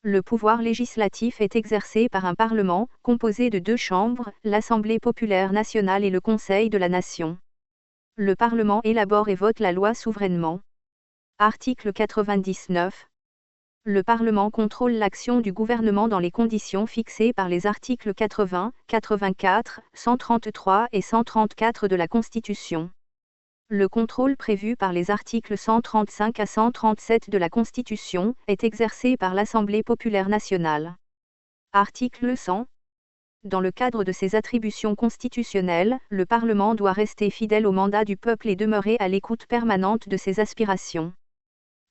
Le pouvoir législatif est exercé par un Parlement, composé de 2 chambres, l'Assemblée populaire nationale et le Conseil de la Nation. Le Parlement élabore et vote la loi souverainement. Article 99. Le Parlement contrôle l'action du gouvernement dans les conditions fixées par les articles 80, 84, 133 et 134 de la Constitution. Le contrôle prévu par les articles 135 à 137 de la Constitution est exercé par l'Assemblée populaire nationale. Article 100. Dans le cadre de ses attributions constitutionnelles, le Parlement doit rester fidèle au mandat du peuple et demeurer à l'écoute permanente de ses aspirations.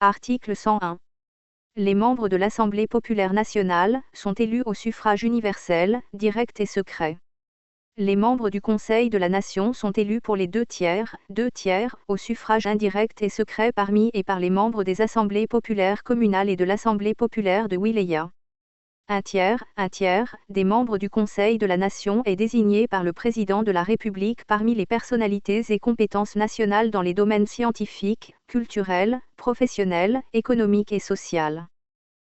Article 101. Les membres de l'Assemblée populaire nationale sont élus au suffrage universel, direct et secret. Les membres du Conseil de la Nation sont élus pour les 2 tiers, au suffrage indirect et secret parmi et par les membres des assemblées populaires communales et de l'Assemblée populaire de Wilaya. Un tiers, des membres du Conseil de la Nation est désigné par le président de la République parmi les personnalités et compétences nationales dans les domaines scientifiques, culturels, professionnels, économiques et sociaux.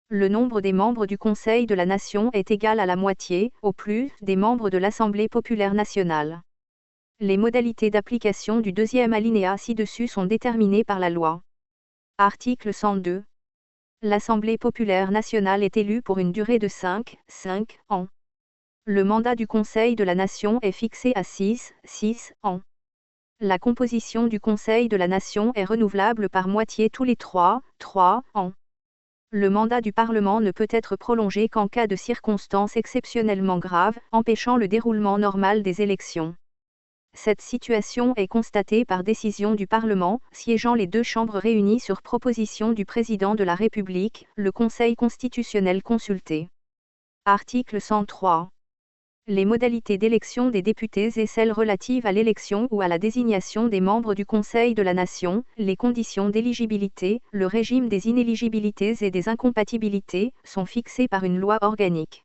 Le nombre des membres du Conseil de la Nation est égal à la moitié, au plus, des membres de l'Assemblée populaire nationale. Les modalités d'application du 2e alinéa ci-dessus sont déterminées par la loi. Article 102. L'Assemblée populaire nationale est élue pour une durée de 5 ans. Le mandat du Conseil de la Nation est fixé à 6 ans. La composition du Conseil de la Nation est renouvelable par moitié tous les 3 ans. Le mandat du Parlement ne peut être prolongé qu'en cas de circonstances exceptionnellement graves, empêchant le déroulement normal des élections. Cette situation est constatée par décision du Parlement, siégeant les 2 chambres réunies sur proposition du Président de la République, le Conseil constitutionnel consulté. Article 103. Les modalités d'élection des députés et celles relatives à l'élection ou à la désignation des membres du Conseil de la Nation, les conditions d'éligibilité, le régime des inéligibilités et des incompatibilités, sont fixés par une loi organique.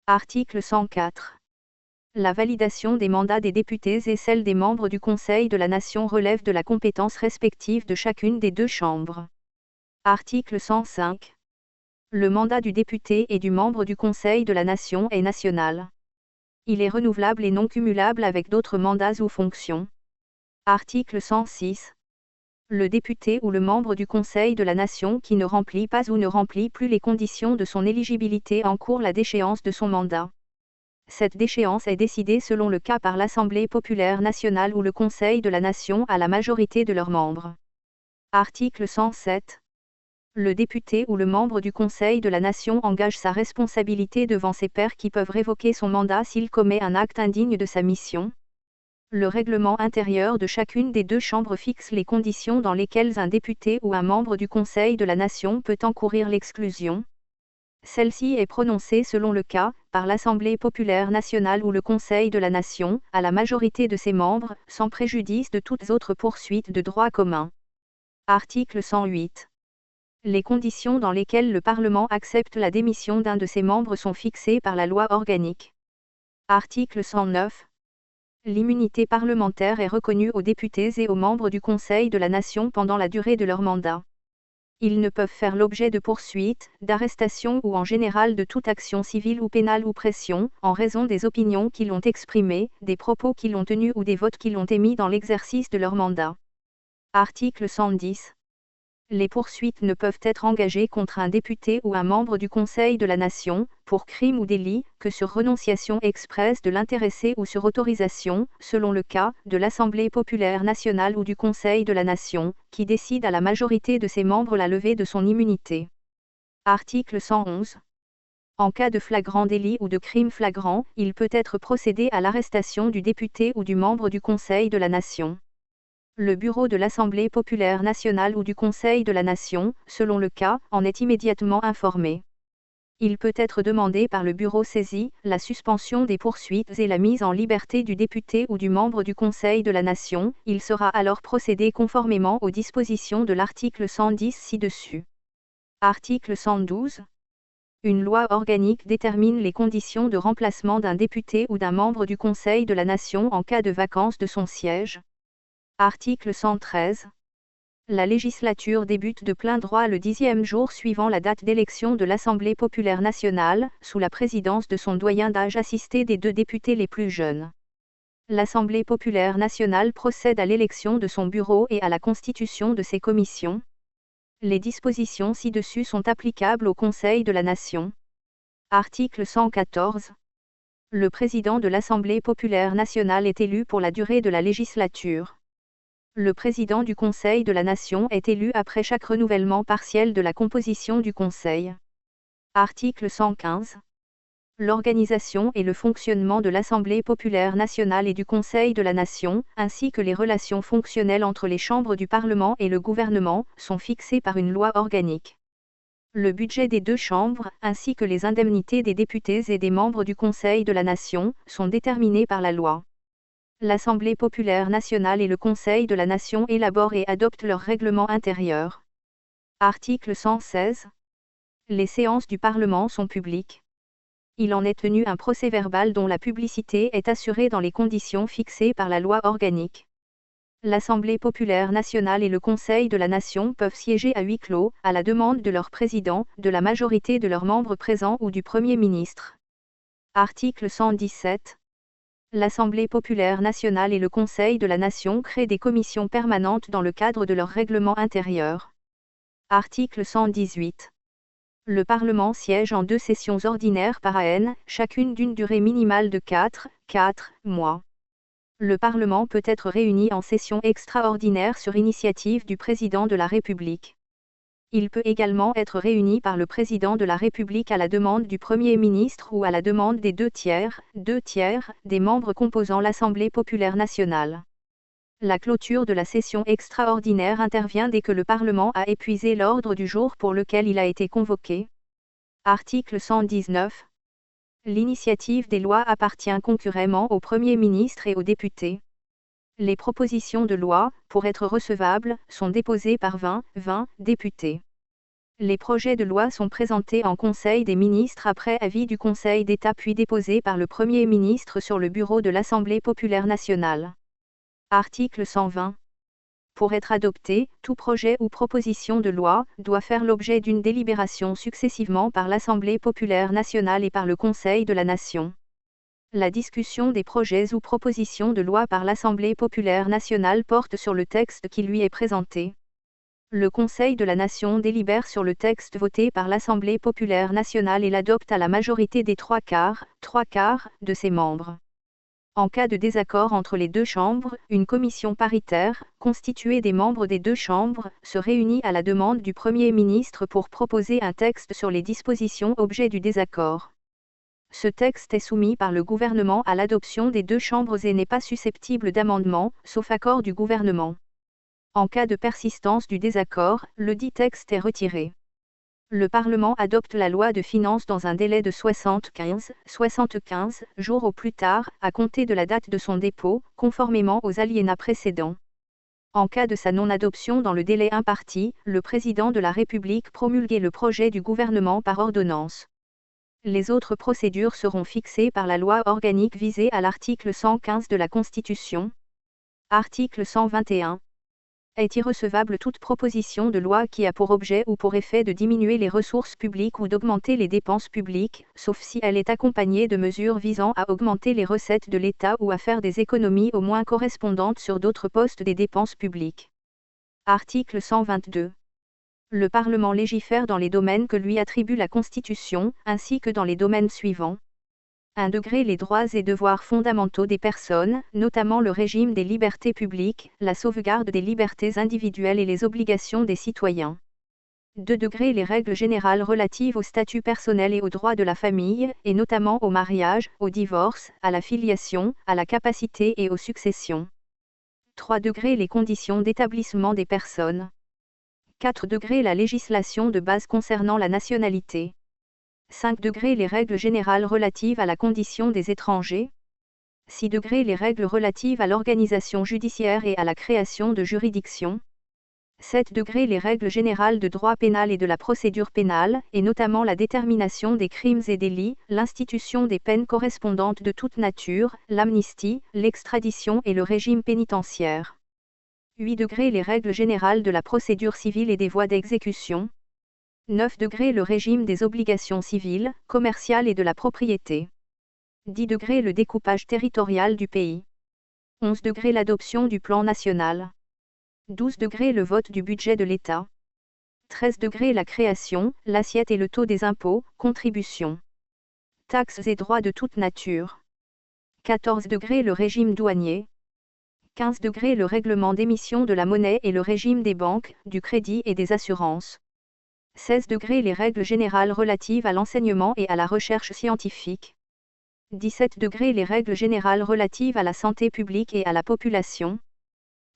Article 104. La validation des mandats des députés et celle des membres du Conseil de la Nation relève de la compétence respective de chacune des 2 chambres. Article 105. Le mandat du député et du membre du Conseil de la Nation est national. Il est renouvelable et non cumulable avec d'autres mandats ou fonctions. Article 106. Le député ou le membre du Conseil de la Nation qui ne remplit pas ou ne remplit plus les conditions de son éligibilité encourt la déchéance de son mandat. Cette déchéance est décidée selon le cas par l'Assemblée populaire nationale ou le Conseil de la Nation à la majorité de leurs membres. Article 107. Le député ou le membre du Conseil de la Nation engage sa responsabilité devant ses pairs qui peuvent révoquer son mandat s'il commet un acte indigne de sa mission. Le règlement intérieur de chacune des 2 chambres fixe les conditions dans lesquelles un député ou un membre du Conseil de la Nation peut encourir l'exclusion. Celle-ci est prononcée selon le cas, par l'Assemblée populaire nationale ou le Conseil de la Nation, à la majorité de ses membres, sans préjudice de toutes autres poursuites de droit commun. Article 108. Les conditions dans lesquelles le Parlement accepte la démission d'un de ses membres sont fixées par la loi organique. Article 109. L'immunité parlementaire est reconnue aux députés et aux membres du Conseil de la Nation pendant la durée de leur mandat. Ils ne peuvent faire l'objet de poursuites, d'arrestations ou en général de toute action civile ou pénale ou pression, en raison des opinions qu'ils ont exprimées, des propos qu'ils ont tenus ou des votes qu'ils ont émis dans l'exercice de leur mandat. Article 110. Les poursuites ne peuvent être engagées contre un député ou un membre du Conseil de la Nation, pour crime ou délit, que sur renonciation expresse de l'intéressé ou sur autorisation, selon le cas, de l'Assemblée populaire nationale ou du Conseil de la Nation, qui décide à la majorité de ses membres la levée de son immunité. Article 111. En cas de flagrant délit ou de crime flagrant, il peut être procédé à l'arrestation du député ou du membre du Conseil de la Nation. Le bureau de l'Assemblée populaire nationale ou du Conseil de la Nation, selon le cas, en est immédiatement informé. Il peut être demandé par le bureau saisi, la suspension des poursuites et la mise en liberté du député ou du membre du Conseil de la Nation. Il sera alors procédé conformément aux dispositions de l'article 110 ci-dessus. Article 112. Une loi organique détermine les conditions de remplacement d'un député ou d'un membre du Conseil de la Nation en cas de vacance de son siège. Article 113. La législature débute de plein droit le 10e jour suivant la date d'élection de l'Assemblée populaire nationale, sous la présidence de son doyen d'âge assisté des 2 députés les plus jeunes. L'Assemblée populaire nationale procède à l'élection de son bureau et à la constitution de ses commissions. Les dispositions ci-dessus sont applicables au Conseil de la Nation. Article 114. Le président de l'Assemblée populaire nationale est élu pour la durée de la législature. Le président du Conseil de la Nation est élu après chaque renouvellement partiel de la composition du Conseil. Article 115. L'organisation et le fonctionnement de l'Assemblée populaire nationale et du Conseil de la Nation, ainsi que les relations fonctionnelles entre les chambres du Parlement et le gouvernement, sont fixés par une loi organique. Le budget des 2 chambres, ainsi que les indemnités des députés et des membres du Conseil de la Nation, sont déterminés par la loi. L'Assemblée populaire nationale et le Conseil de la Nation élaborent et adoptent leur règlement intérieur. Article 116. Les séances du Parlement sont publiques. Il en est tenu un procès-verbal dont la publicité est assurée dans les conditions fixées par la loi organique. L'Assemblée populaire nationale et le Conseil de la Nation peuvent siéger à huis clos, à la demande de leur président, de la majorité de leurs membres présents ou du Premier ministre. Article 117. L'Assemblée populaire nationale et le Conseil de la Nation créent des commissions permanentes dans le cadre de leur règlement intérieur. Article 118. Le Parlement siège en 2 sessions ordinaires par an, chacune d'une durée minimale de 4 mois. Le Parlement peut être réuni en session extraordinaire sur initiative du Président de la République. Il peut également être réuni par le Président de la République à la demande du Premier ministre ou à la demande des 2 tiers des membres composant l'Assemblée populaire nationale. La clôture de la session extraordinaire intervient dès que le Parlement a épuisé l'ordre du jour pour lequel il a été convoqué. Article 119. L'initiative des lois appartient concurremment au Premier ministre et aux députés. Les propositions de loi, pour être recevables, sont déposées par 20 députés. Les projets de loi sont présentés en Conseil des ministres après avis du Conseil d'État puis déposés par le Premier ministre sur le bureau de l'Assemblée populaire nationale. Article 120. Pour être adopté, tout projet ou proposition de loi doit faire l'objet d'une délibération successivement par l'Assemblée populaire nationale et par le Conseil de la Nation. La discussion des projets ou propositions de loi par l'Assemblée populaire nationale porte sur le texte qui lui est présenté. Le Conseil de la Nation délibère sur le texte voté par l'Assemblée populaire nationale et l'adopte à la majorité des 3 quarts de ses membres. En cas de désaccord entre les 2 chambres, une commission paritaire, constituée des membres des 2 chambres, se réunit à la demande du Premier ministre pour proposer un texte sur les dispositions objet du désaccord. Ce texte est soumis par le gouvernement à l'adoption des 2 chambres et n'est pas susceptible d'amendement, sauf accord du gouvernement. En cas de persistance du désaccord, le dit texte est retiré. Le Parlement adopte la loi de finances dans un délai de 75 jours au plus tard, à compter de la date de son dépôt, conformément aux alinéas précédents. En cas de sa non-adoption dans le délai imparti, le Président de la République promulgue le projet du gouvernement par ordonnance. Les autres procédures seront fixées par la loi organique visée à l'article 115 de la Constitution. Article 121. Est irrecevable toute proposition de loi qui a pour objet ou pour effet de diminuer les ressources publiques ou d'augmenter les dépenses publiques, sauf si elle est accompagnée de mesures visant à augmenter les recettes de l'État ou à faire des économies au moins correspondantes sur d'autres postes des dépenses publiques. Article 122. Le Parlement légifère dans les domaines que lui attribue la Constitution, ainsi que dans les domaines suivants. 1. Les droits et devoirs fondamentaux des personnes, notamment le régime des libertés publiques, la sauvegarde des libertés individuelles et les obligations des citoyens. 2. Les règles générales relatives au statut personnel et aux droits de la famille, et notamment au mariage, au divorce, à la filiation, à la capacité et aux successions. 3. Les conditions d'établissement des personnes. 4. La législation de base concernant la nationalité. 5. Les règles générales relatives à la condition des étrangers. 6. Les règles relatives à l'organisation judiciaire et à la création de juridictions. 7. Les règles générales de droit pénal et de la procédure pénale, et notamment la détermination des crimes et délits, l'institution des peines correspondantes de toute nature, l'amnistie, l'extradition et le régime pénitentiaire. 8. Les règles générales de la procédure civile et des voies d'exécution. 9. Le régime des obligations civiles, commerciales et de la propriété. 10. Le découpage territorial du pays. 11. L'adoption du plan national. 12. Le vote du budget de l'État. 13. La création, l'assiette et le taux des impôts, contributions, taxes et droits de toute nature. 14. Le régime douanier. 15. Le règlement d'émission de la monnaie et le régime des banques, du crédit et des assurances. 16. Les règles générales relatives à l'enseignement et à la recherche scientifique. 17. Les règles générales relatives à la santé publique et à la population.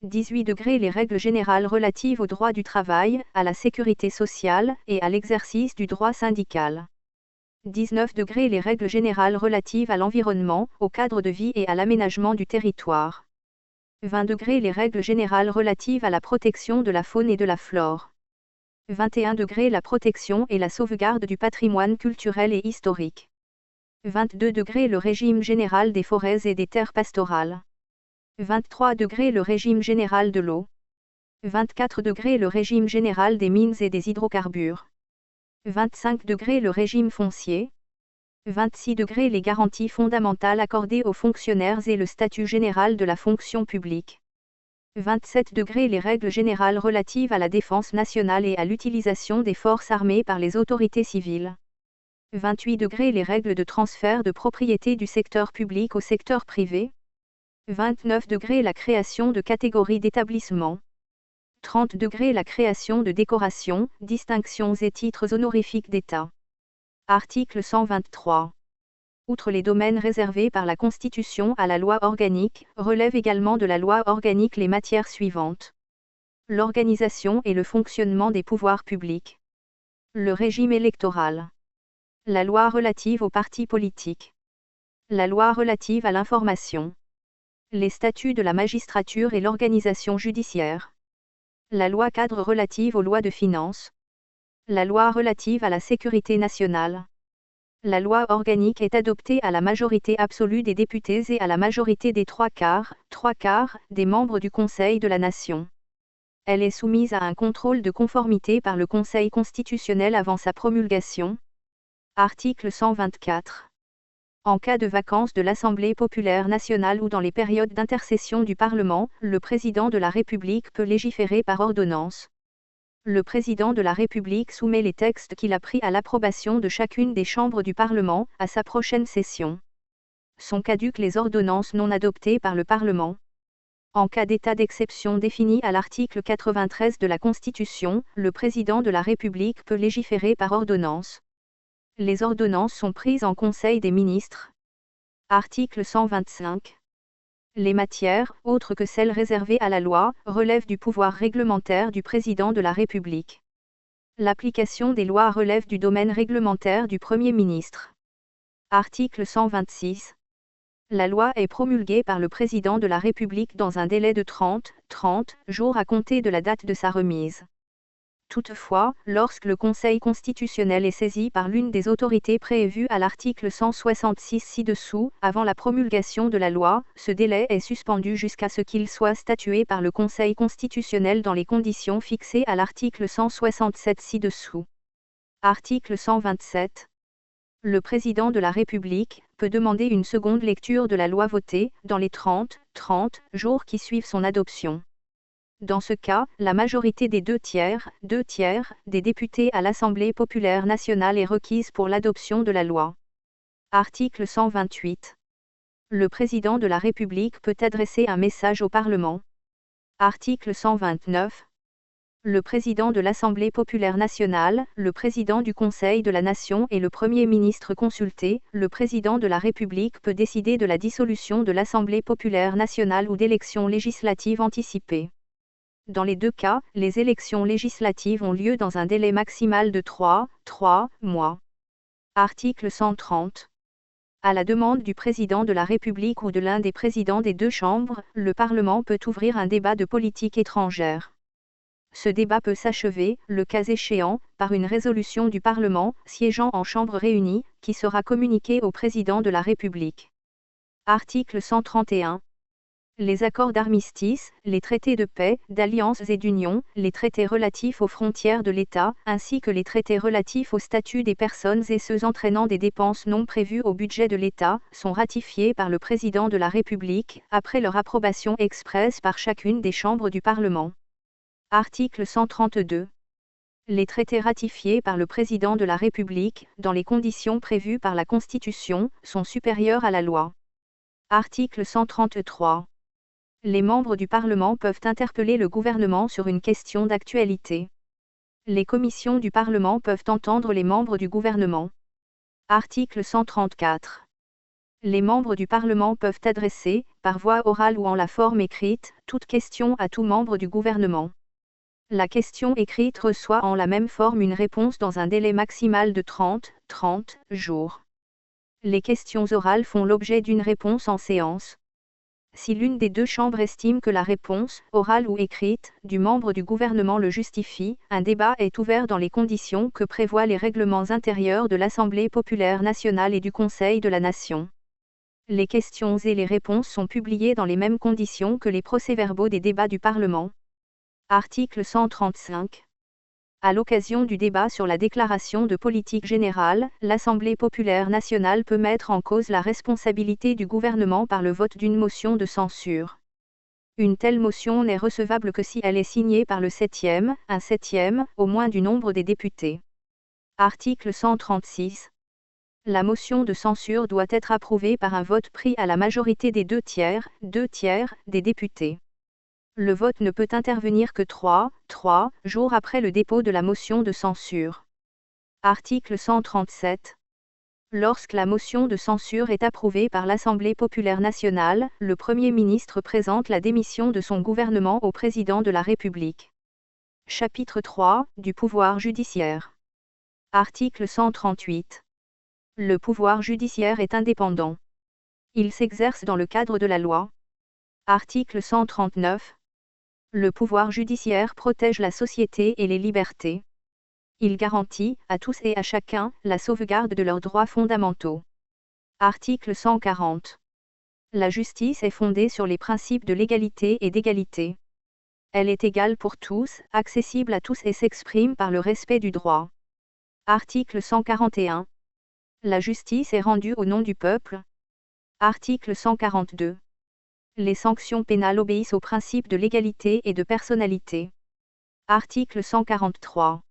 18. Les règles générales relatives au droit du travail, à la sécurité sociale, et à l'exercice du droit syndical. 19. Les règles générales relatives à l'environnement, au cadre de vie et à l'aménagement du territoire. 20. Les règles générales relatives à la protection de la faune et de la flore. 21. La protection et la sauvegarde du patrimoine culturel et historique. 22. Le régime général des forêts et des terres pastorales. 23. Le régime général de l'eau. 24. Le régime général des mines et des hydrocarbures. 25. Le régime foncier. 26. Les garanties fondamentales accordées aux fonctionnaires et le statut général de la fonction publique. 27. Les règles générales relatives à la défense nationale et à l'utilisation des forces armées par les autorités civiles. 28. Les règles de transfert de propriété du secteur public au secteur privé. 29. La création de catégories d'établissements. 30. La création de décorations, distinctions et titres honorifiques d'État. Article 123. Outre les domaines réservés par la Constitution à la loi organique, relèvent également de la loi organique les matières suivantes. L'organisation et le fonctionnement des pouvoirs publics. Le régime électoral. La loi relative aux partis politiques. La loi relative à l'information. Les statuts de la magistrature et l'organisation judiciaire. La loi cadre relative aux lois de finances. La loi relative à la sécurité nationale. La loi organique est adoptée à la majorité absolue des députés et à la majorité des trois quarts des membres du Conseil de la Nation. Elle est soumise à un contrôle de conformité par le Conseil constitutionnel avant sa promulgation. Article 124. En cas de vacance de l'Assemblée populaire nationale ou dans les périodes d'intercession du Parlement, le président de la République peut légiférer par ordonnance. Le président de la République soumet les textes qu'il a pris à l'approbation de chacune des chambres du Parlement, à sa prochaine session. Sont caduques les ordonnances non adoptées par le Parlement. En cas d'état d'exception défini à l'article 93 de la Constitution, le président de la République peut légiférer par ordonnance. Les ordonnances sont prises en Conseil des ministres. Article 125. Les matières, autres que celles réservées à la loi, relèvent du pouvoir réglementaire du président de la République. L'application des lois relève du domaine réglementaire du Premier ministre. Article 126. La loi est promulguée par le président de la République dans un délai de 30 jours à compter de la date de sa remise. Toutefois, lorsque le Conseil constitutionnel est saisi par l'une des autorités prévues à l'article 166 ci-dessous, avant la promulgation de la loi, ce délai est suspendu jusqu'à ce qu'il soit statué par le Conseil constitutionnel dans les conditions fixées à l'article 167 ci-dessous. Article 127. Le président de la République peut demander une seconde lecture de la loi votée, dans les 30 jours qui suivent son adoption. Dans ce cas, la majorité des 2/3 des députés à l'Assemblée populaire nationale est requise pour l'adoption de la loi. Article 128. Le président de la République peut adresser un message au Parlement. Article 129. Le président de l'Assemblée populaire nationale, le président du Conseil de la Nation et le Premier ministre consulté, le président de la République peut décider de la dissolution de l'Assemblée populaire nationale ou d'élections législatives anticipées. Dans les deux cas, les élections législatives ont lieu dans un délai maximal de 3 mois. Article 130. À la demande du président de la République ou de l'un des présidents des deux chambres, le Parlement peut ouvrir un débat de politique étrangère. Ce débat peut s'achever, le cas échéant, par une résolution du Parlement, siégeant en chambre réunie, qui sera communiquée au président de la République. Article 131. Les accords d'armistice, les traités de paix, d'alliance et d'union, les traités relatifs aux frontières de l'État, ainsi que les traités relatifs au statut des personnes et ceux entraînant des dépenses non prévues au budget de l'État, sont ratifiés par le président de la République, après leur approbation expresse par chacune des chambres du Parlement. Article 132. Les traités ratifiés par le président de la République, dans les conditions prévues par la Constitution, sont supérieurs à la loi. Article 133. Les membres du Parlement peuvent interpeller le gouvernement sur une question d'actualité. Les commissions du Parlement peuvent entendre les membres du gouvernement. Article 134. Les membres du Parlement peuvent adresser, par voie orale ou en la forme écrite, toute question à tout membre du gouvernement. La question écrite reçoit en la même forme une réponse dans un délai maximal de 30 jours. Les questions orales font l'objet d'une réponse en séance. Si l'une des deux chambres estime que la réponse, orale ou écrite, du membre du gouvernement le justifie, un débat est ouvert dans les conditions que prévoient les règlements intérieurs de l'Assemblée populaire nationale et du Conseil de la Nation. Les questions et les réponses sont publiées dans les mêmes conditions que les procès-verbaux des débats du Parlement. Article 135. À l'occasion du débat sur la déclaration de politique générale, l'Assemblée populaire nationale peut mettre en cause la responsabilité du gouvernement par le vote d'une motion de censure. Une telle motion n'est recevable que si elle est signée par un septième, au moins du nombre des députés. Article 136. La motion de censure doit être approuvée par un vote pris à la majorité des 2/3 des députés. Le vote ne peut intervenir que 3 jours après le dépôt de la motion de censure. Article 137. Lorsque la motion de censure est approuvée par l'Assemblée populaire nationale, le Premier ministre présente la démission de son gouvernement au président de la République. Chapitre 3, du pouvoir judiciaire. Article 138. Le pouvoir judiciaire est indépendant. Il s'exerce dans le cadre de la loi. Article 139. Le pouvoir judiciaire protège la société et les libertés. Il garantit, à tous et à chacun, la sauvegarde de leurs droits fondamentaux. Article 140. La justice est fondée sur les principes de l'égalité et d'égalité. Elle est égale pour tous, accessible à tous et s'exprime par le respect du droit. Article 141. La justice est rendue au nom du peuple. Article 142. Les sanctions pénales obéissent aux principes de légalité et de personnalité. Article 143.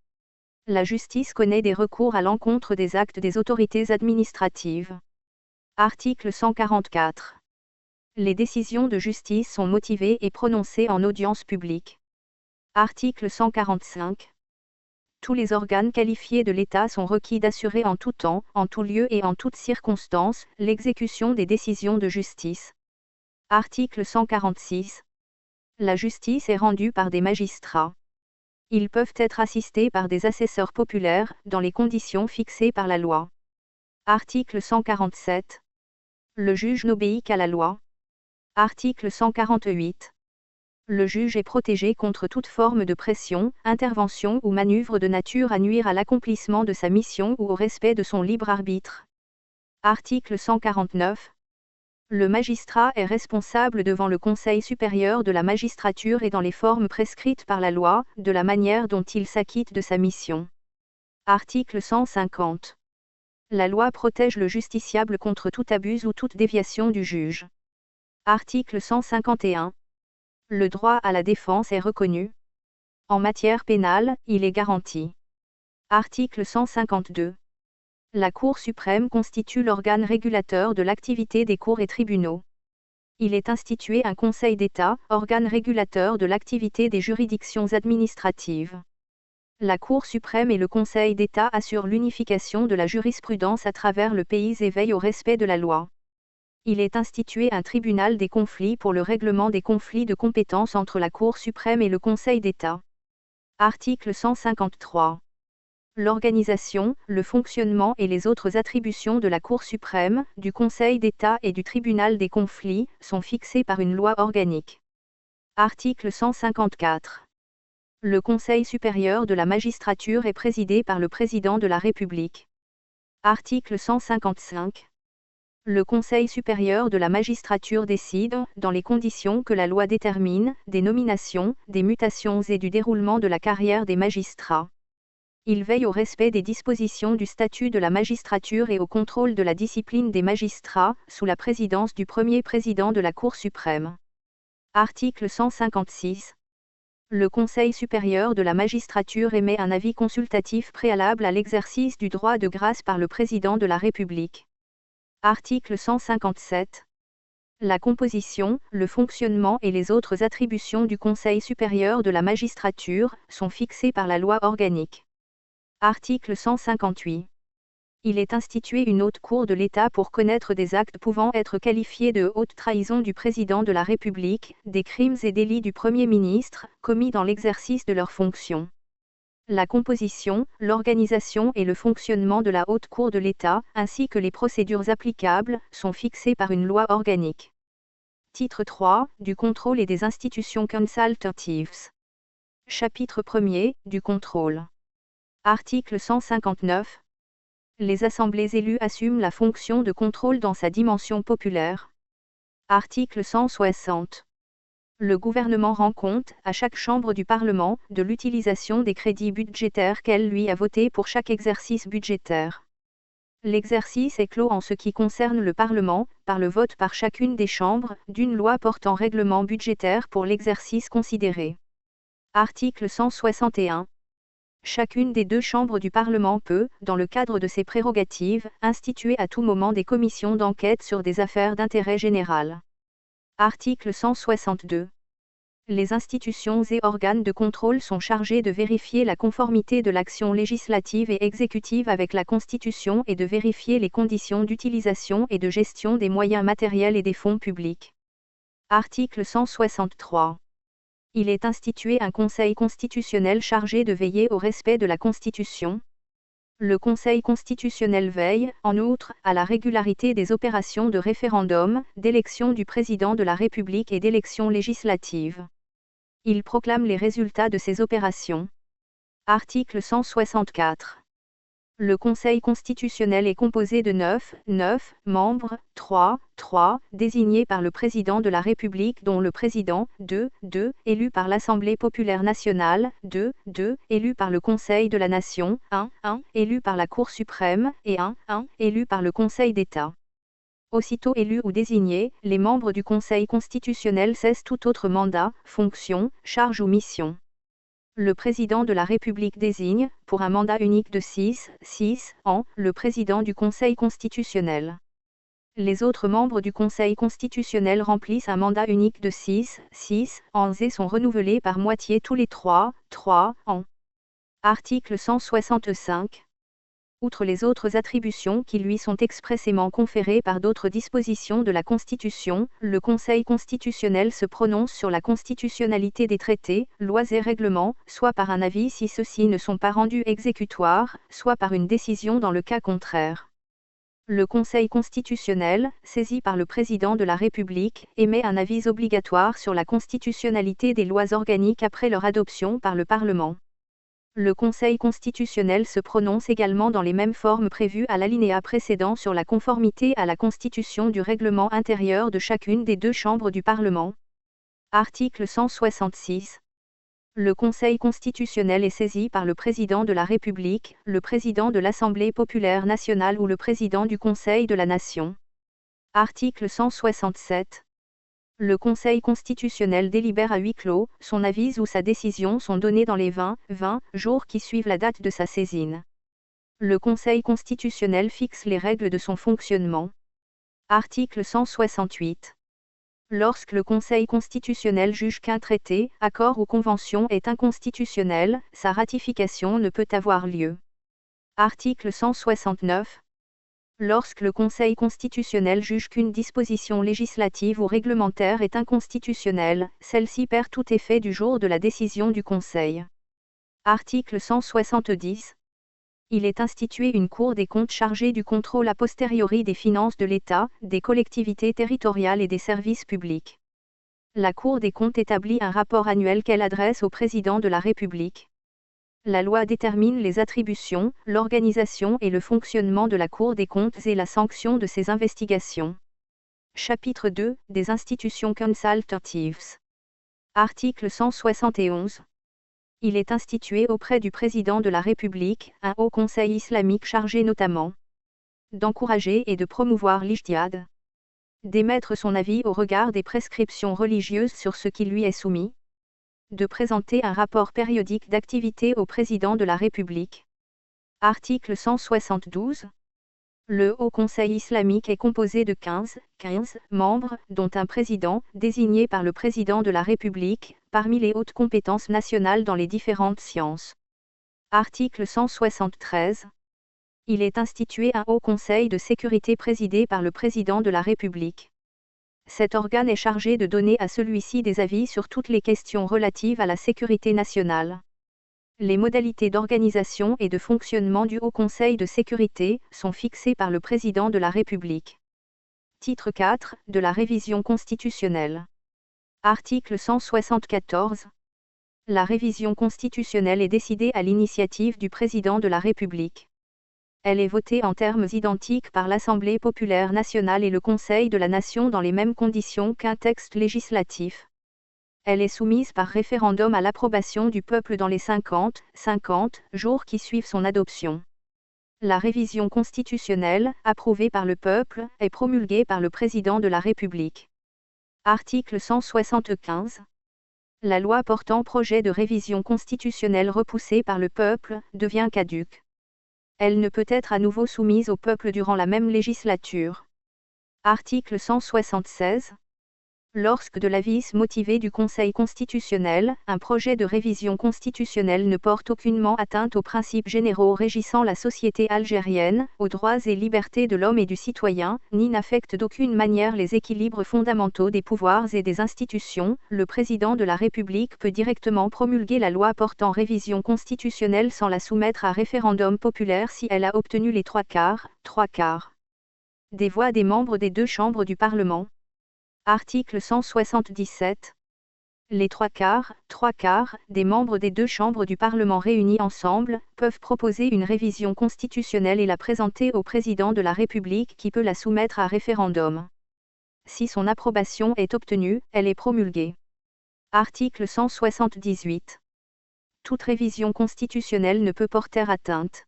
La justice connaît des recours à l'encontre des actes des autorités administratives. Article 144. Les décisions de justice sont motivées et prononcées en audience publique. Article 145. Tous les organes qualifiés de l'État sont requis d'assurer en tout temps, en tout lieu et en toutes circonstances, l'exécution des décisions de justice. Article 146. La justice est rendue par des magistrats. Ils peuvent être assistés par des assesseurs populaires, dans les conditions fixées par la loi. Article 147. Le juge n'obéit qu'à la loi. Article 148. Le juge est protégé contre toute forme de pression, intervention ou manœuvre de nature à nuire à l'accomplissement de sa mission ou au respect de son libre arbitre. Article 149. Le magistrat est responsable devant le Conseil supérieur de la magistrature et dans les formes prescrites par la loi, de la manière dont il s'acquitte de sa mission. Article 150. La loi protège le justiciable contre tout abus ou toute déviation du juge. Article 151. Le droit à la défense est reconnu. En matière pénale, il est garanti. Article 152. La Cour suprême constitue l'organe régulateur de l'activité des cours et tribunaux. Il est institué un Conseil d'État, organe régulateur de l'activité des juridictions administratives. La Cour suprême et le Conseil d'État assurent l'unification de la jurisprudence à travers le pays et veillent au respect de la loi. Il est institué un tribunal des conflits pour le règlement des conflits de compétences entre la Cour suprême et le Conseil d'État. Article 153. L'organisation, le fonctionnement et les autres attributions de la Cour suprême, du Conseil d'État et du tribunal des conflits sont fixés par une loi organique. Article 154. Le Conseil supérieur de la magistrature est présidé par le Président de la République. Article 155. Le Conseil supérieur de la magistrature décide, dans les conditions que la loi détermine, des nominations, des mutations et du déroulement de la carrière des magistrats. Il veille au respect des dispositions du statut de la magistrature et au contrôle de la discipline des magistrats, sous la présidence du premier président de la Cour suprême. Article 156. Le Conseil supérieur de la magistrature émet un avis consultatif préalable à l'exercice du droit de grâce par le président de la République. Article 157. La composition, le fonctionnement et les autres attributions du Conseil supérieur de la magistrature sont fixées par la loi organique. Article 158. Il est institué une haute cour de l'État pour connaître des actes pouvant être qualifiés de haute trahison du président de la République, des crimes et délits du Premier ministre, commis dans l'exercice de leurs fonctions. La composition, l'organisation et le fonctionnement de la haute cour de l'État, ainsi que les procédures applicables, sont fixés par une loi organique. Titre 3, du contrôle et des institutions consultatives. Chapitre 1er, du contrôle. Article 159. Les assemblées élues assument la fonction de contrôle dans sa dimension populaire. Article 160. Le gouvernement rend compte, à chaque chambre du Parlement, de l'utilisation des crédits budgétaires qu'elle lui a votés pour chaque exercice budgétaire. L'exercice est clos en ce qui concerne le Parlement, par le vote par chacune des chambres, d'une loi portant règlement budgétaire pour l'exercice considéré. Article 161. Chacune des deux chambres du Parlement peut, dans le cadre de ses prérogatives, instituer à tout moment des commissions d'enquête sur des affaires d'intérêt général. Article 162. Les institutions et organes de contrôle sont chargés de vérifier la conformité de l'action législative et exécutive avec la Constitution et de vérifier les conditions d'utilisation et de gestion des moyens matériels et des fonds publics. Article 163. Il est institué un Conseil constitutionnel chargé de veiller au respect de la Constitution. Le Conseil constitutionnel veille, en outre, à la régularité des opérations de référendum, d'élection du président de la République et d'élections législatives. Il proclame les résultats de ces opérations. Article 164. Le Conseil constitutionnel est composé de 9 membres, 3 désignés par le Président de la République dont le Président, 2 élu par l'Assemblée populaire nationale, 2 élu par le Conseil de la Nation, 1 élu par la Cour suprême, et 1 élu par le Conseil d'État. Aussitôt élus ou désignés, les membres du Conseil constitutionnel cessent tout autre mandat, fonction, charge ou mission. Le Président de la République désigne, pour un mandat unique de 6 ans, le Président du Conseil constitutionnel. Les autres membres du Conseil constitutionnel remplissent un mandat unique de 6 ans et sont renouvelés par moitié tous les 3 ans. Article 165. Outre les autres attributions qui lui sont expressément conférées par d'autres dispositions de la Constitution, le Conseil constitutionnel se prononce sur la constitutionnalité des traités, lois et règlements, soit par un avis si ceux-ci ne sont pas rendus exécutoires, soit par une décision dans le cas contraire. Le Conseil constitutionnel, saisi par le Président de la République, émet un avis obligatoire sur la constitutionnalité des lois organiques après leur adoption par le Parlement. Le Conseil constitutionnel se prononce également dans les mêmes formes prévues à l'alinéa précédent sur la conformité à la Constitution du règlement intérieur de chacune des deux chambres du Parlement. Article 166. Le Conseil constitutionnel est saisi par le Président de la République, le Président de l'Assemblée populaire nationale ou le Président du Conseil de la Nation. Article 167. Le Conseil constitutionnel délibère à huis clos, son avis ou sa décision sont donnés dans les 20 jours qui suivent la date de sa saisine. Le Conseil constitutionnel fixe les règles de son fonctionnement. Article 168. Lorsque le Conseil constitutionnel juge qu'un traité, accord ou convention est inconstitutionnel, sa ratification ne peut avoir lieu. Article 169. Lorsque le Conseil constitutionnel juge qu'une disposition législative ou réglementaire est inconstitutionnelle, celle-ci perd tout effet du jour de la décision du Conseil. Article 170. Il est institué une Cour des comptes chargée du contrôle a posteriori des finances de l'État, des collectivités territoriales et des services publics. La Cour des comptes établit un rapport annuel qu'elle adresse au Président de la République. La loi détermine les attributions, l'organisation et le fonctionnement de la Cour des comptes et la sanction de ses investigations. Chapitre 2, des institutions consultatives. Article 171. Il est institué auprès du Président de la République, un Haut Conseil islamique chargé notamment d'encourager et de promouvoir l'ijtihad, d'émettre son avis au regard des prescriptions religieuses sur ce qui lui est soumis, de présenter un rapport périodique d'activité au Président de la République. Article 172. Le Haut Conseil islamique est composé de 15 membres, dont un président, désigné par le Président de la République, parmi les hautes compétences nationales dans les différentes sciences. Article 173. Il est institué un Haut Conseil de sécurité présidé par le Président de la République. Cet organe est chargé de donner à celui-ci des avis sur toutes les questions relatives à la sécurité nationale. Les modalités d'organisation et de fonctionnement du Haut Conseil de sécurité sont fixées par le Président de la République. Titre 4, de la révision constitutionnelle. Article 174. La révision constitutionnelle est décidée à l'initiative du Président de la République. Elle est votée en termes identiques par l'Assemblée populaire nationale et le Conseil de la Nation dans les mêmes conditions qu'un texte législatif. Elle est soumise par référendum à l'approbation du peuple dans les 50 jours qui suivent son adoption. La révision constitutionnelle, approuvée par le peuple, est promulguée par le Président de la République. Article 175. La loi portant projet de révision constitutionnelle repoussée par le peuple devient caduque. Elle ne peut être à nouveau soumise au peuple durant la même législature. Article 176. Lorsque de l'avis motivé du Conseil constitutionnel, un projet de révision constitutionnelle ne porte aucunement atteinte aux principes généraux régissant la société algérienne, aux droits et libertés de l'homme et du citoyen, ni n'affecte d'aucune manière les équilibres fondamentaux des pouvoirs et des institutions, le Président de la République peut directement promulguer la loi portant révision constitutionnelle sans la soumettre à référendum populaire si elle a obtenu les trois quarts des voix des membres des deux chambres du Parlement. Article 177. Les trois quarts des membres des deux chambres du Parlement réunis ensemble, peuvent proposer une révision constitutionnelle et la présenter au Président de la République qui peut la soumettre à référendum. Si son approbation est obtenue, elle est promulguée. Article 178. Toute révision constitutionnelle ne peut porter atteinte.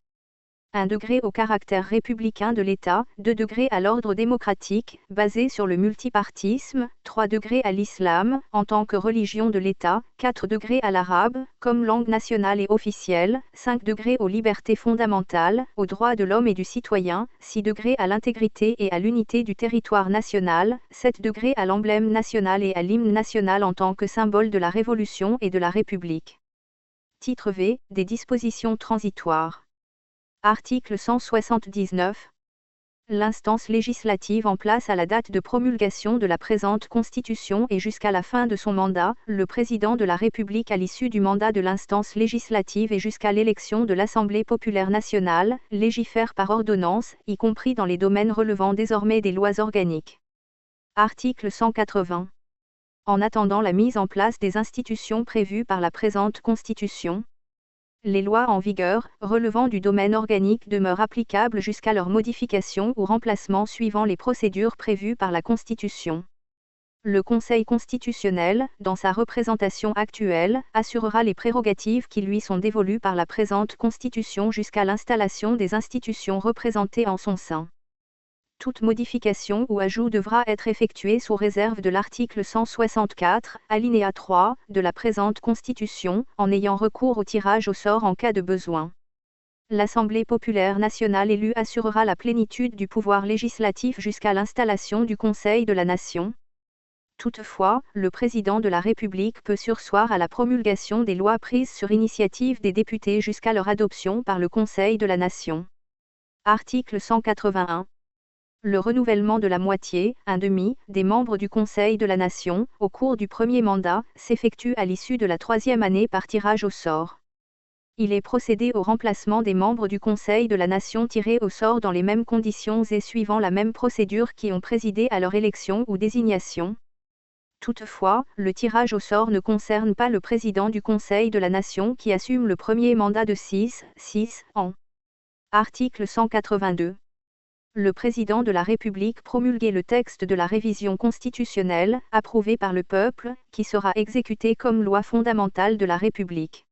1 degré au caractère républicain de l'État, 2 degrés à l'ordre démocratique, basé sur le multipartisme, 3 degrés à l'islam, en tant que religion de l'État, 4 degrés à l'arabe, comme langue nationale et officielle, 5 degrés aux libertés fondamentales, aux droits de l'homme et du citoyen, 6 degrés à l'intégrité et à l'unité du territoire national, 7 degrés à l'emblème national et à l'hymne national en tant que symbole de la Révolution et de la République. Titre V, des dispositions transitoires. Article 179. L'instance législative en place à la date de promulgation de la présente Constitution et jusqu'à la fin de son mandat, le Président de la République à l'issue du mandat de l'instance législative et jusqu'à l'élection de l'Assemblée populaire nationale, légifère par ordonnance, y compris dans les domaines relevant désormais des lois organiques. Article 180. En attendant la mise en place des institutions prévues par la présente Constitution, les lois en vigueur, relevant du domaine organique demeurent applicables jusqu'à leur modification ou remplacement suivant les procédures prévues par la Constitution. Le Conseil constitutionnel, dans sa représentation actuelle, assurera les prérogatives qui lui sont dévolues par la présente Constitution jusqu'à l'installation des institutions représentées en son sein. Toute modification ou ajout devra être effectuée sous réserve de l'article 164, alinéa 3, de la présente Constitution, en ayant recours au tirage au sort en cas de besoin. L'Assemblée populaire nationale élue assurera la plénitude du pouvoir législatif jusqu'à l'installation du Conseil de la Nation. Toutefois, le président de la République peut surseoir à la promulgation des lois prises sur initiative des députés jusqu'à leur adoption par le Conseil de la Nation. Article 181. Le renouvellement de la moitié, un demi, des membres du Conseil de la Nation, au cours du premier mandat, s'effectue à l'issue de la troisième année par tirage au sort. Il est procédé au remplacement des membres du Conseil de la Nation tirés au sort dans les mêmes conditions et suivant la même procédure qui ont présidé à leur élection ou désignation. Toutefois, le tirage au sort ne concerne pas le président du Conseil de la Nation qui assume le premier mandat de 6 ans. Article 182. Le président de la République promulguera le texte de la révision constitutionnelle, approuvé par le peuple, qui sera exécuté comme loi fondamentale de la République.